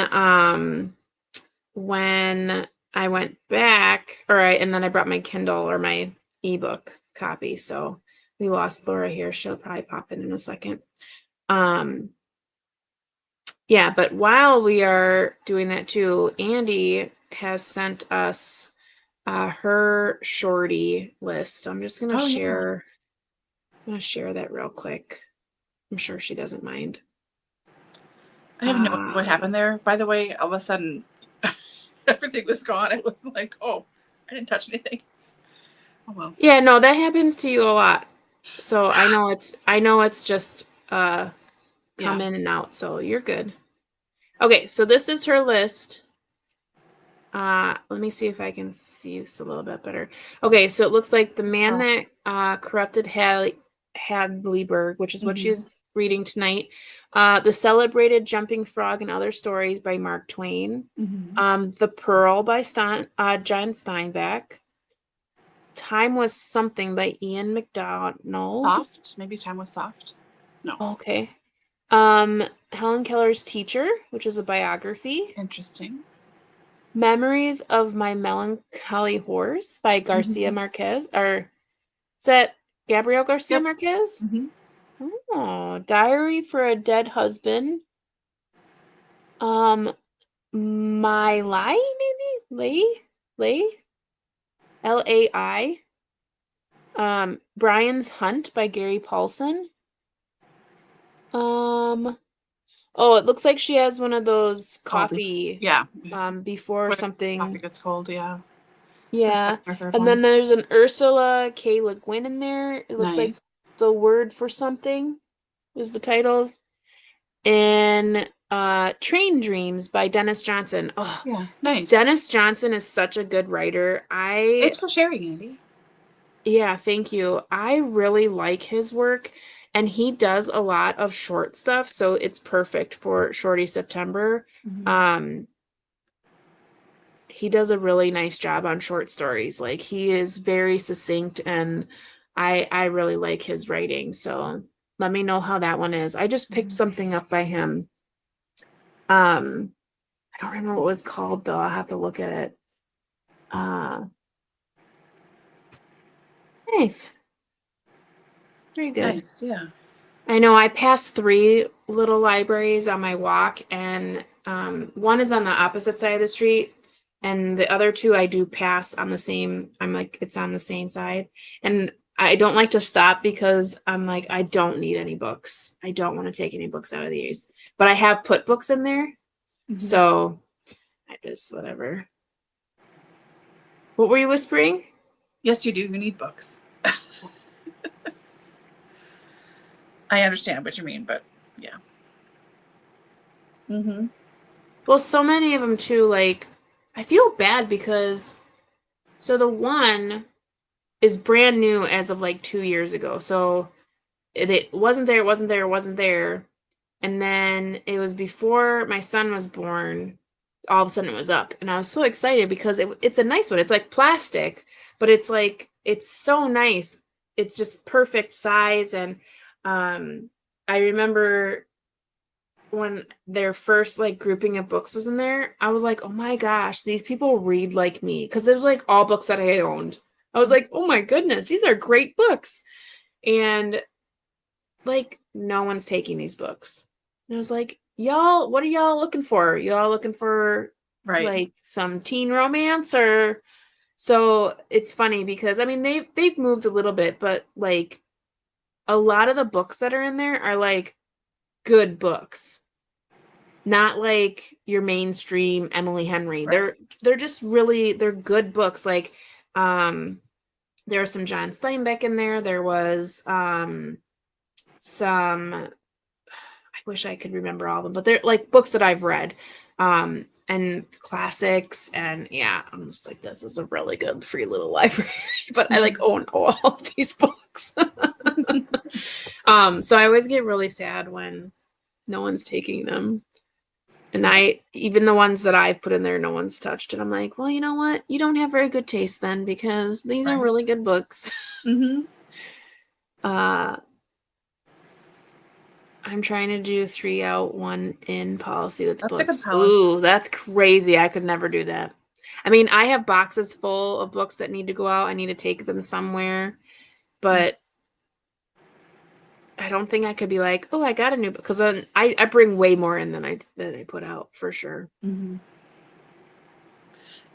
when I went back, and then I brought my Kindle or my ebook copy. So we lost Laura here. She'll probably pop in a second. Yeah, but while we are doing that too, Andy has sent us her shorty list. So I'm just gonna share. I'm gonna share that real quick. I'm sure she doesn't mind. I have no idea what happened there. By the way, all of a sudden, everything was gone. I was like, oh, I didn't touch anything. Oh well. Yeah, no, that happens to you a lot. So I know it's just come in and out. So you're good. Okay, so this is her list. Let me see if I can see this a little bit better. Okay, so it looks like The Man That Corrupted Hadleyburg, which is what she's reading tonight. The Celebrated Jumping Frog and Other Stories by Mark Twain. The Pearl by John Steinbeck. Time Was Something by Ian MacDonald. Soft? Maybe Time Was Soft? No. Okay. Helen Keller's Teacher, which is a biography. Interesting. Memories of My Melancholy Horse by Garcia Marquez. Or is that Gabriel Garcia Marquez? Oh, Diary for a Dead Husband. My Lai, maybe? Lay? Lai. Brian's Hunt by Gary Paulson. Oh, it looks like she has one of those coffee. Before something. Coffee gets cold, yeah. Yeah. And then there's an Ursula K. Le Guin in there. It looks like The Word for Something is the title. And Train Dreams by Dennis Johnson. Oh, yeah, nice. Dennis Johnson is such a good writer. Thanks for sharing, Andy. Yeah, thank you. I really like his work, and he does a lot of short stuff, so it's perfect for Shorty September. He does a really nice job on short stories. Like, he is very succinct, and I really like his writing. So let me know how that one is. I just picked something up by him. I don't remember what it was called, though. I'll have to look at it. Nice. Very good. Nice, yeah. I know I passed 3 little libraries on my walk, and one is on the opposite side of the street, and the other 2 I do pass on the same. I'm like, it's on the same side, and I don't like to stop because I'm like, I don't need any books. I don't want to take any books out of these, but I have put books in there, so I just whatever. What were you whispering? Yes, you do. You need books. I understand what you mean, but yeah. Well, so many of them too, like, I feel bad because, so the one is brand new as of like 2 years ago. So it wasn't there, it wasn't there, it wasn't there. And then it was before my son was born, all of a sudden it was up. And I was so excited because it's a nice one. It's like plastic, but it's like, it's so nice. It's just perfect size. And I remember when their first like grouping of books was in there, I was like, oh my gosh, these people read like me. Because it was like all books that I owned. I was like, oh my goodness, these are great books. And like, no one's taking these books. And I was like, y'all, what are y'all looking for? Y'all looking for like some teen romance? Or so it's funny because I mean they've moved a little bit, but like a lot of the books that are in there are like good books. Not like your mainstream Emily Henry. Right. They're just really, they're good books. Like there was some John Steinbeck in there. There was some, I wish I could remember all of them, but they're like books that I've read, and classics. And yeah, I'm just like, this is a really good free little library, but I like own all of these books. So I always get really sad when no one's taking them. And even the ones that I've put in there, no one's touched. And I'm like, well, you know what? You don't have very good taste then, because these are really good books. I'm trying to do 3 out, 1 in policy with books. A good policy. Ooh, that's crazy. I could never do that. I mean, I have boxes full of books that need to go out. I need to take them somewhere. But I don't think I could be like, oh, I got a new book. Because then I bring way more in than I put out, for sure.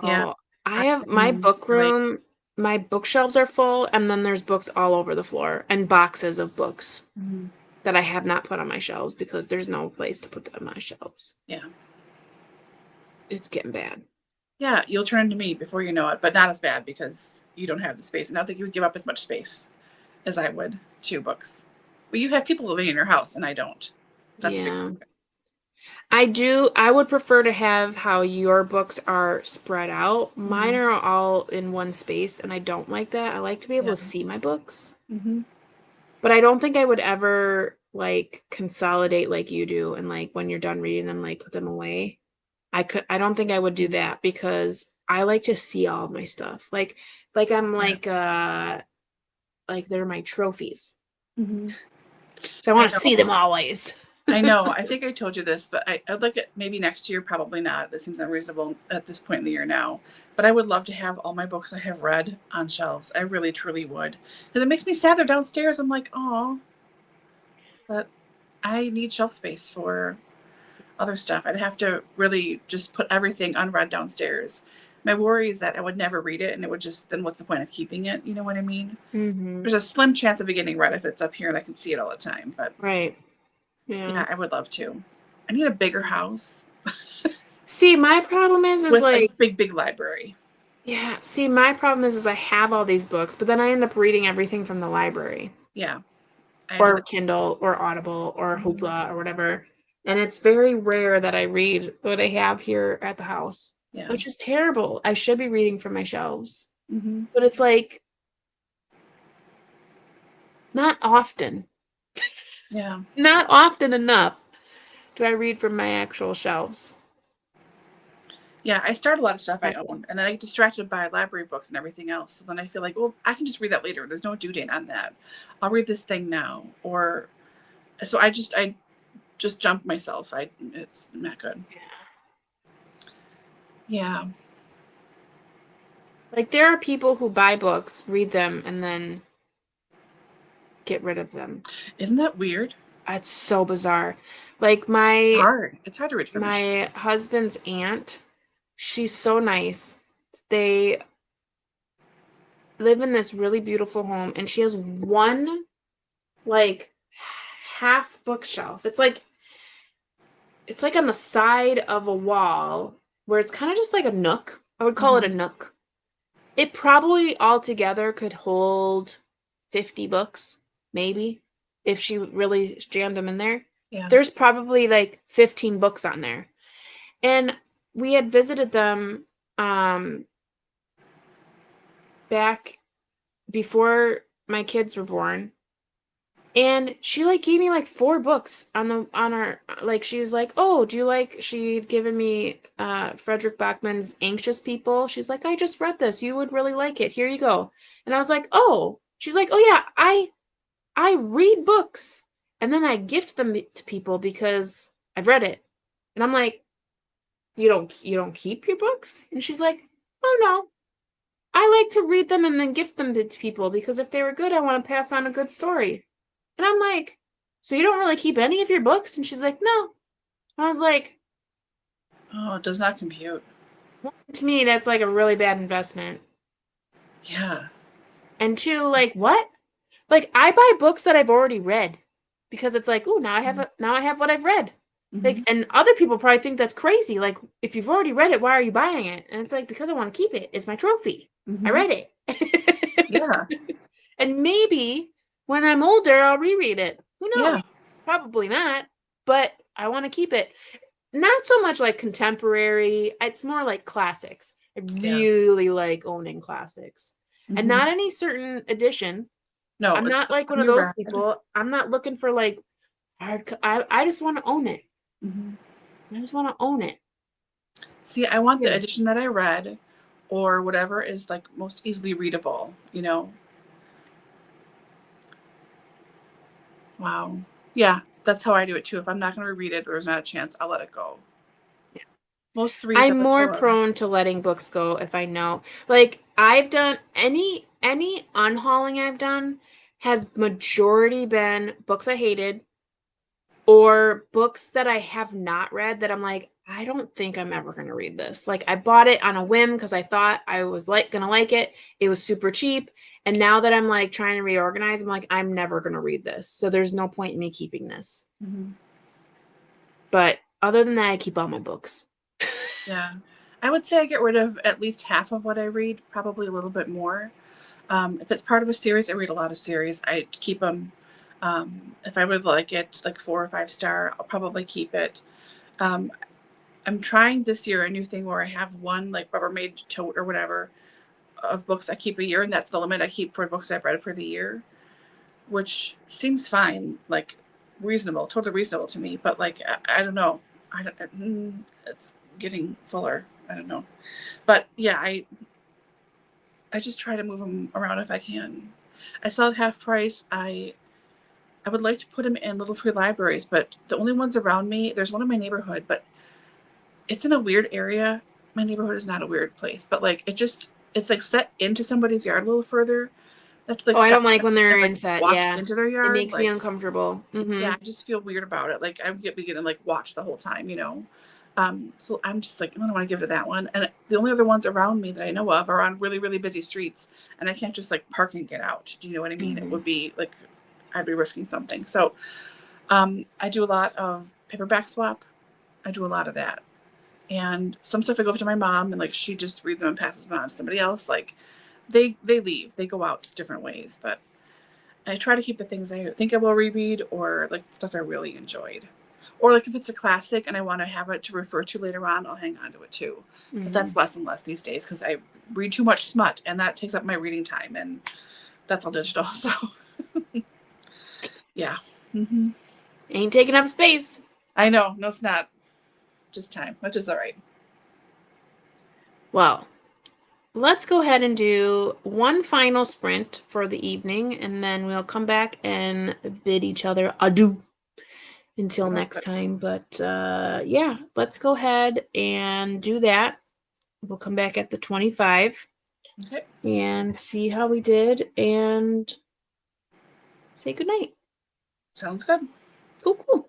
Yeah. Oh, I have my book room. My bookshelves are full, and then there's books all over the floor and boxes of books that I have not put on my shelves because there's no place to put them on my shelves. Yeah. It's getting bad. Yeah, you'll turn to me before you know it, but not as bad because you don't have the space. And I don't think you would give up as much space as I would to books. But you have people living in your house, and I don't. That's yeah. I do. I would prefer to have how your books are spread out. Mine are all in one space, and I don't like that. I like to be able to see my books. But I don't think I would ever like consolidate like you do, and like when you're done reading them, like put them away. I don't think I would do that because I like to see all of my stuff. Like I'm like they're my trophies. So I want to see them always. I know. I think I told you this, but I'd like it maybe next year. Probably not. This seems unreasonable at this point in the year now. But I would love to have all my books I have read on shelves. I really, truly would. Because it makes me sad they're downstairs. I'm like, oh. But I need shelf space for other stuff. I'd have to really just put everything unread downstairs. My worry is that I would never read it, and it would just, then what's the point of keeping it? You know what I mean? There's a slim chance of it getting read if it's up here and I can see it all the time. But yeah, I would love to. I need a bigger house. See, my problem is with like a big library. Yeah. See, my problem is I have all these books, but then I end up reading everything from the library. Yeah. Or Kindle or Audible or Hoopla or whatever. And it's very rare that I read what I have here at the house, which is terrible. I should be reading from my shelves. But it's like not often. Yeah. Not often enough do I read from my actual shelves. Yeah, I start a lot of stuff I own, and then I get distracted by library books and everything else. So then I feel like, well, I can just read that later. There's no due date on that. I'll read this thing now. Or so I just jump myself. It's not good. Yeah. Like there are people who buy books, read them, and then get rid of them. Isn't that weird? It's so bizarre. Like it's hard to read from my husband's aunt. She's so nice. They live in this really beautiful home, and she has one like half bookshelf. It's like on the side of a wall where it's kind of just like a nook. I would call it a nook. It probably altogether could hold 50 books, maybe, if she really jammed them in there. Yeah. There's probably like 15 books on there. And we had visited them back before my kids were born. And she like gave me like 4 books on our, like, she was like, "Oh, do you like," she'd given me Frederick Bachman's Anxious People. She's like, "I just read this. You would really like it. Here you go." And I was like, "Oh." She's like, "Oh yeah, I read books and then I gift them to people because I've read it." And I'm like, "You don't keep your books?" And she's like, "Oh no. I like to read them and then gift them to people because if they were good, I want to pass on a good story." And I'm like, "So you don't really keep any of your books?" And she's like, "No." I was like, Oh, it does not compute. to me, that's like a really bad investment. Yeah. And two, like, what? Like, I buy books that I've already read because it's like, oh, now I have what I've read. Like, Mm-hmm. and other people probably think that's crazy. Like, if you've already read it, why are you buying it? And it's like, because I want to keep it. It's my trophy. I Mm-hmm. read it. Yeah. And maybe when I'm older, I'll reread it. Who knows? Yeah. Probably not. But I want to keep it. Not so much like contemporary. It's more like classics. I Yeah. really like owning classics. And Mm-hmm. not any certain edition. No, I'm it's not like one of you those read. people. I'm not looking for like hard. I just want to own it. Mm-hmm. I just want to own it. See, I want the Period. edition that I read, or whatever is like most easily readable. You know. Wow. Yeah, that's how I do it too. If I'm not going to read it, or there's not a chance, I'll let it go. Yeah. Most threes I'm are like, more oh, prone to letting books go if I know. Like I've done any unhauling I've done has majority been books I hated or books that I have not read that I'm like, I don't think I'm ever going to read this. Like I bought it on a whim because I thought I was like going to like it. It was super cheap. And now that I'm like trying to reorganize, I'm like, I'm never going to read this. So there's no point in me keeping this. mm-hmm. But other than that, I keep all my books. Yeah. I would say I get rid of at least half of what I read, probably a little bit more. If it's part of a series, I read a lot of series. I keep them. If I would like it, like 4 or 5 star, I'll probably keep it. Um, I'm trying this year a new thing where I have one like Rubbermaid tote or whatever of books I keep a year, and that's the limit I keep for books I've read for the year, which seems fine, like reasonable, totally reasonable to me. But like I don't know, I don't. It's getting fuller. I don't know, but yeah, I just try to move them around if I can. I sell at half price. I would like to put them in little free libraries, but the only ones around me, there's one in my neighborhood, but it's in a weird area. My neighborhood is not a weird place, but like it's like set into somebody's yard a little further. I have to like Oh, I stop don't like when and they're like inset. walk Yeah. into their It yard. makes me Like, uncomfortable. yeah, Mm-hmm. I just feel weird about it. Like I get beginning like watch the whole time, you know. So I'm just like, I don't want to give it to that one. And the only other ones around me that I know of are on really, really busy streets, and I can't just like park and get out. Do you know what I mean? It Mm-hmm. would be like I'd be risking something. So I do a lot of paperback swap. I do a lot of that. And some stuff I go over to my mom and like she just reads them and passes them on to somebody else. Like they leave. They go out different ways. But I try to keep the things I think I will reread or like stuff I really enjoyed. Or like if it's a classic and I want to have it to refer to later on, I'll hang on to it too. But Mm-hmm. that's less and less these days because I read too much smut and that takes up my reading time and that's all digital. So yeah. Mm-hmm. Ain't taking up space. I know. No, it's not just time, which is all right. Well, let's go ahead and do one final sprint for the evening, and then we'll come back and bid each other adieu until Sounds next good. time. But yeah, let's go ahead and do that. We'll come back at the 25 Okay. and see how we did and say goodnight. Sounds good. Cool, cool.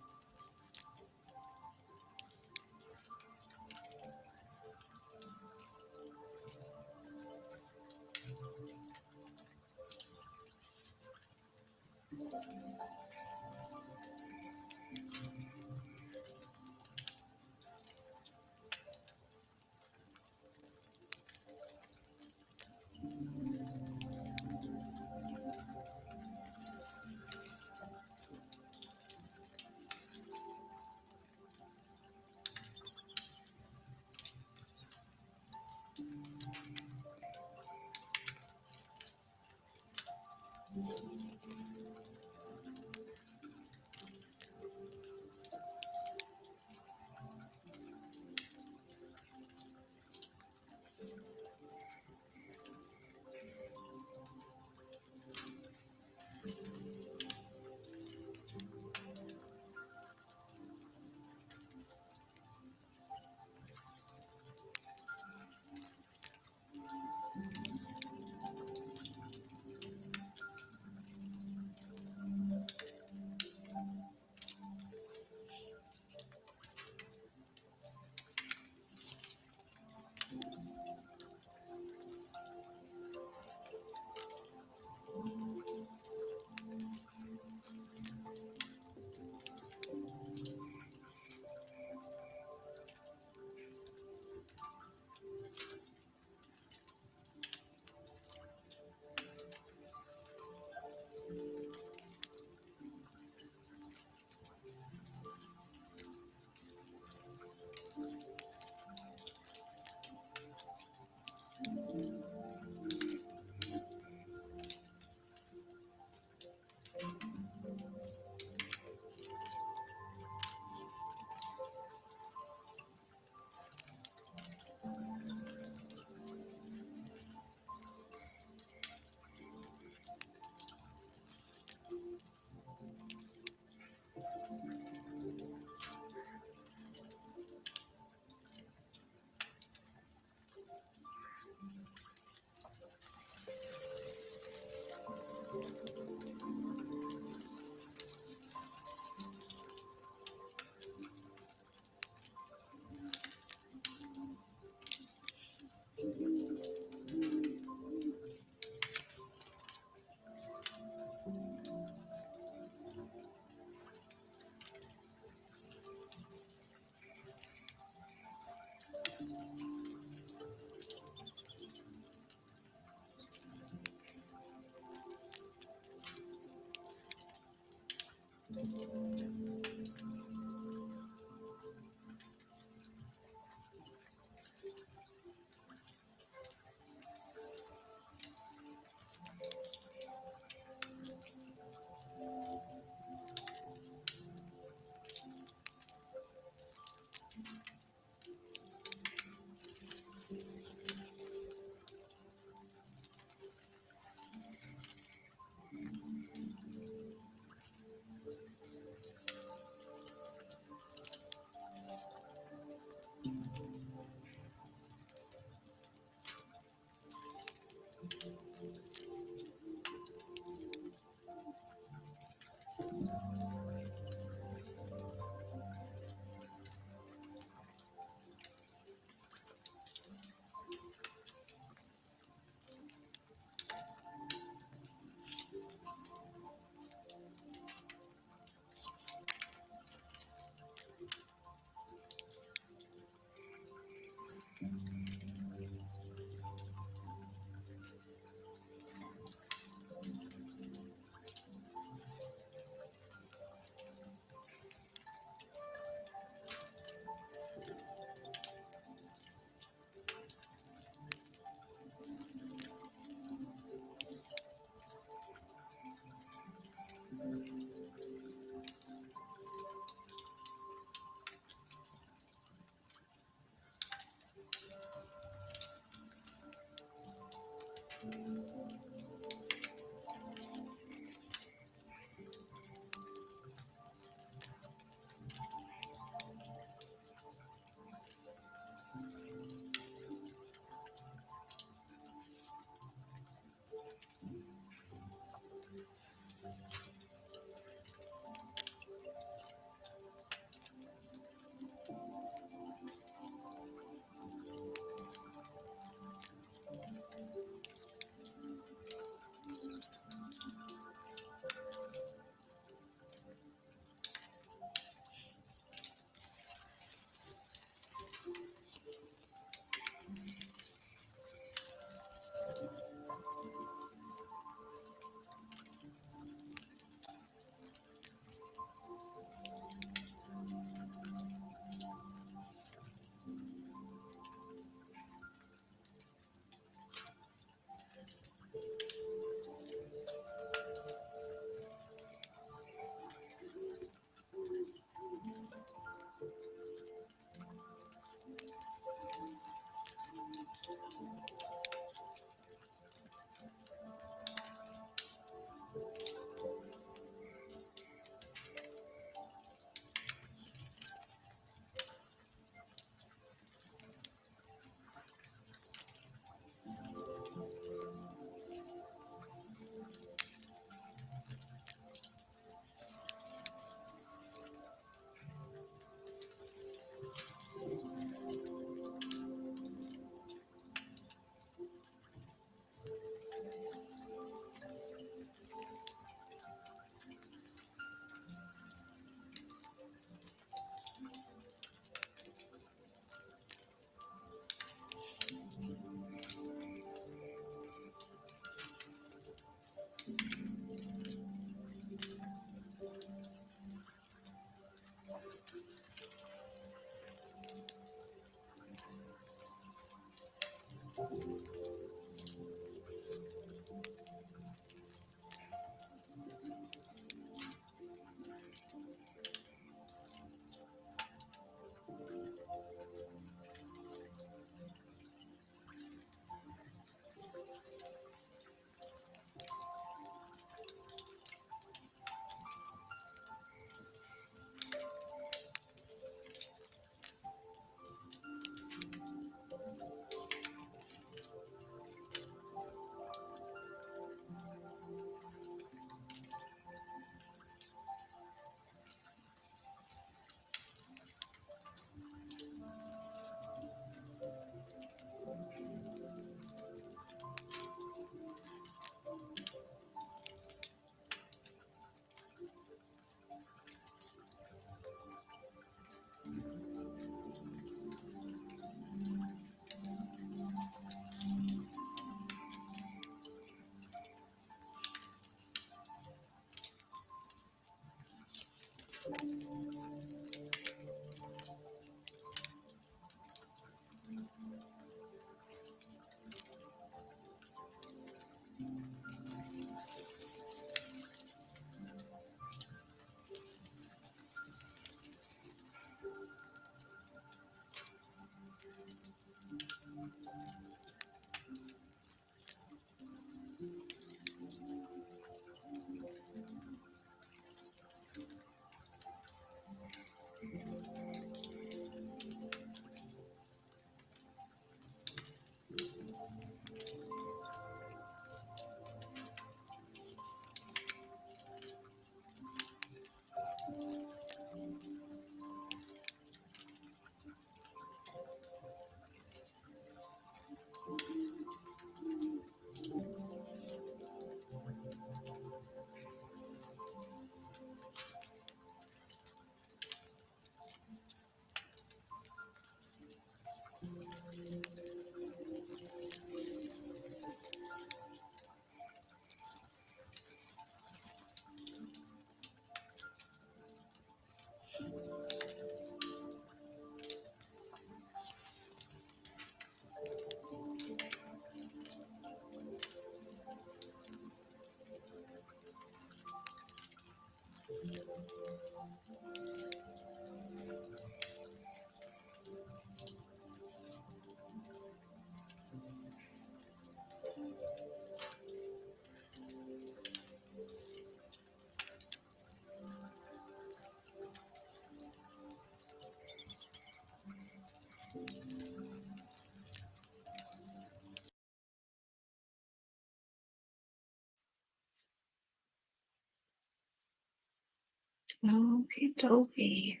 Okay, dokie.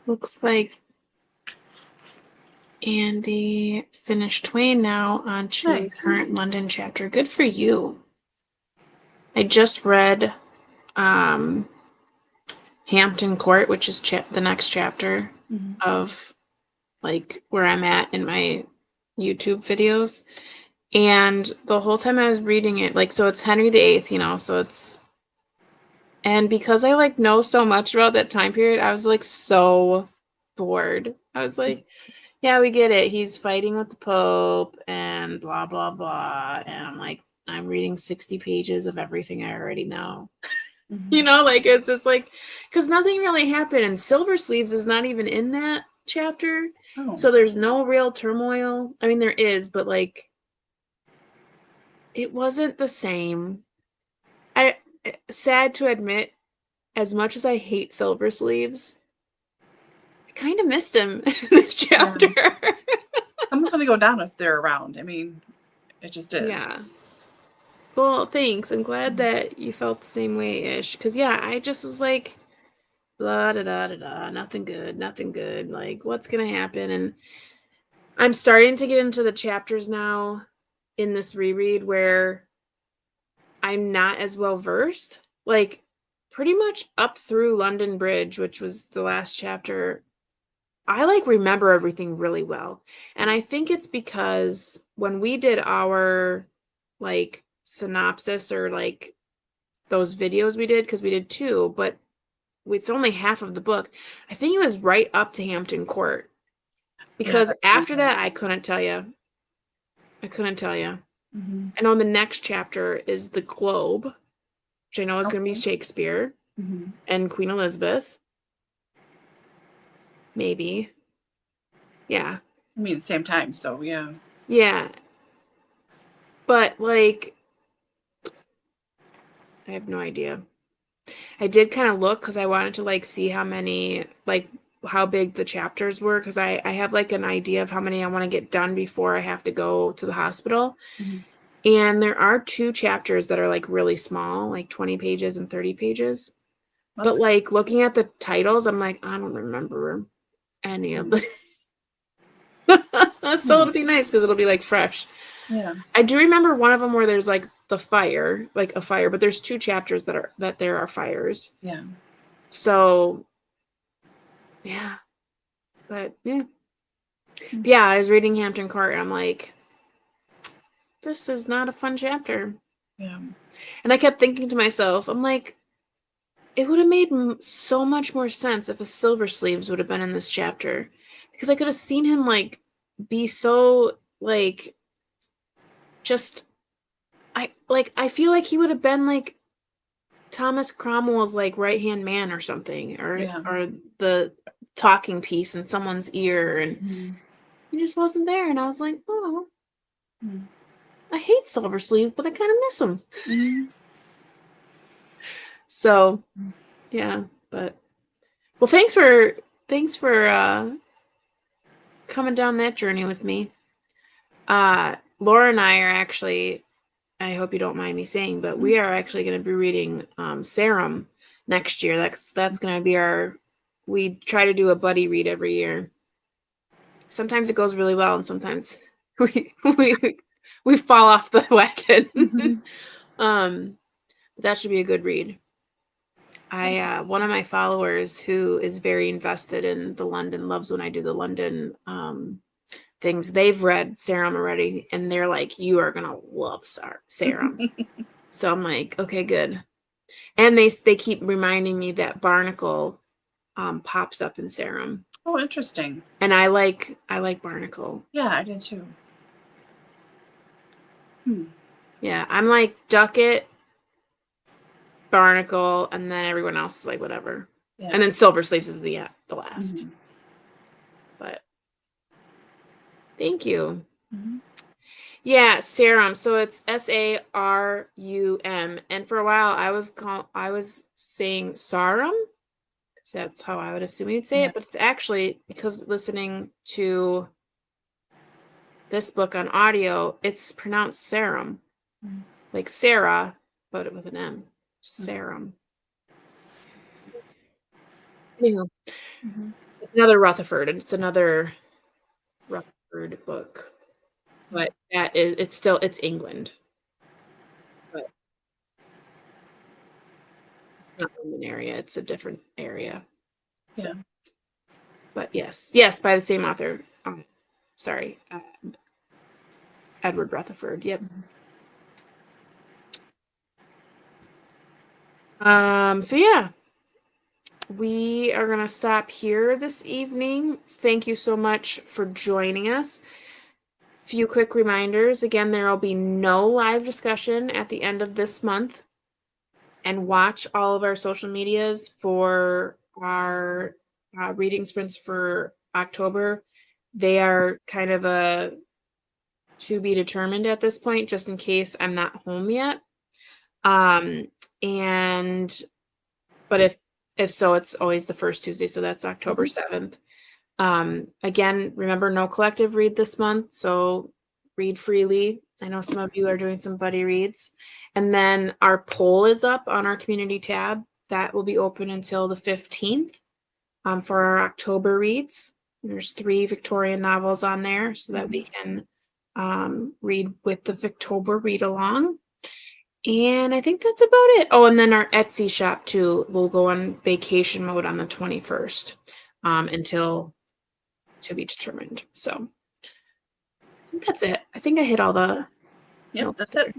Looks like Andy finished Twain now on to Nice. current London chapter. Good for you. I just read Hampton Court, which is the next chapter of like where I'm at in my YouTube videos. And the whole time I was reading it, like, so it's Henry VIII, you know, so it's, and because I like know so much about that time period, I was like so bored. I was like, yeah, we get it. He's fighting with the Pope and blah, blah, blah. And I'm like, I'm reading 60 pages of everything I already know. You know, like, it's just like, because nothing really happened. And Silver Sleeves is not even in that chapter. Oh. So there's no real turmoil. I mean, there is, but like, it wasn't the same. Sad to admit, as much as I hate Silver Sleeves, I kind of missed him in this chapter. Yeah. Someone's going to go down if they're around. I mean, it just is. Yeah. Well, thanks. I'm glad that you felt the same way-ish. Because, yeah, I just was like, blah, da, da, da, da, nothing good, nothing good. Like, what's going to happen? And I'm starting to get into the chapters now in this reread where I'm not as well versed. Like, pretty much up through London Bridge, which was the last chapter, I like remember everything really well. And I think it's because when we did our like synopsis or like those videos we did, because we did 2, but it's only half of the book. I think it was right up to Hampton Court. Because after that, I couldn't tell you. Mm-hmm. I know the next chapter is the Globe, which I know is going to be Shakespeare and Queen Elizabeth. Maybe. Yeah. I mean, at the same time, so yeah. Yeah. But, like, I have no idea. I did kind of look because I wanted to, like, see how many, like, how big the chapters were, because I have, like, an idea of how many I want to get done before I have to go to the hospital. Mm-hmm. And there are 2 chapters that are, like, really small, like 20 pages and 30 pages. But, like, looking at the titles, I'm like, I don't remember any of this. So it'll be nice because it'll be, like, fresh. Yeah. I do remember one of them where there's, like, the fire, like a fire, but there's 2 chapters that there are fires. Yeah. So, yeah. But, yeah. Yeah, I was reading Hampton Court, and I'm like, this is not a fun chapter. Yeah. And I kept thinking to myself, I'm like, it would have made so much more sense if a Silver Sleeves would have been in this chapter. Because I could have seen him, like, be so, like, just, I feel like he would have been, like, Thomas Cromwell's, like, right-hand man or something. Or the talking piece in someone's ear. And he just wasn't there. And I was like, oh. I hate Silver Sleeves, but I kind of miss him. Mm-hmm. So, yeah, but well, thanks for coming down that journey with me. Laura and I are actually, I hope you don't mind me saying, but we are actually going to be reading Serum next year. That's going to be we try to do a buddy read every year. Sometimes it goes really well, and sometimes we fall off the wagon. That should be a good read. One of my followers who is very invested in the London, loves when I do the London things. They've read Serum already, and they're like, you are gonna love Serum. So I'm like, okay, good. And they keep reminding me that Barnacle pops up in Serum. Oh, interesting. And I like Barnacle. Yeah, I did too. Yeah, I'm like Ducat, Barnacle, and then everyone else is like whatever. Yeah. And then Silver Sleeves is the last. But thank you. Yeah, Serum. So it's Sarum. And for a while I was saying Sarum. That's how I would assume you'd say it, but it's actually, because listening to this book on audio, it's pronounced Serum. Like Sarah, but with an M. Serum. Anywho, it's another Rutherford, and it's another Rutherford book. But it's England. But it's not London area, it's a different area. So, but yes, by the same author. Sorry, Edward Rutherford. Yep. So yeah, we are gonna stop here this evening. Thank you so much for joining us. Few quick reminders. Again, there will be no live discussion at the end of this month. And watch all of our social medias for our reading sprints for October. They are kind of to be determined at this point, just in case I'm not home yet. But if so, it's always the first Tuesday, so that's October 7th. Again, remember, no collective read this month, so read freely. I know some of you are doing some buddy reads. And then our poll is up on our community tab. That will be open until the 15th for our October reads. There's 3 Victorian novels on there so that we can read with the Victober read along. And I think that's about it. Oh, and then our Etsy shop too will go on vacation mode on the 21st until to be determined. So I think that's it. I think I hit all the. Yep, that's it.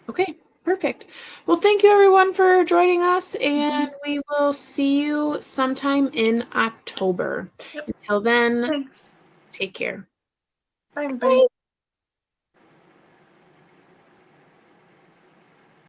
Okay. Perfect. Well, thank you everyone for joining us, and Mhm. we will see you sometime in October. Yep. Until then, Thanks. take care. Bye, everybody.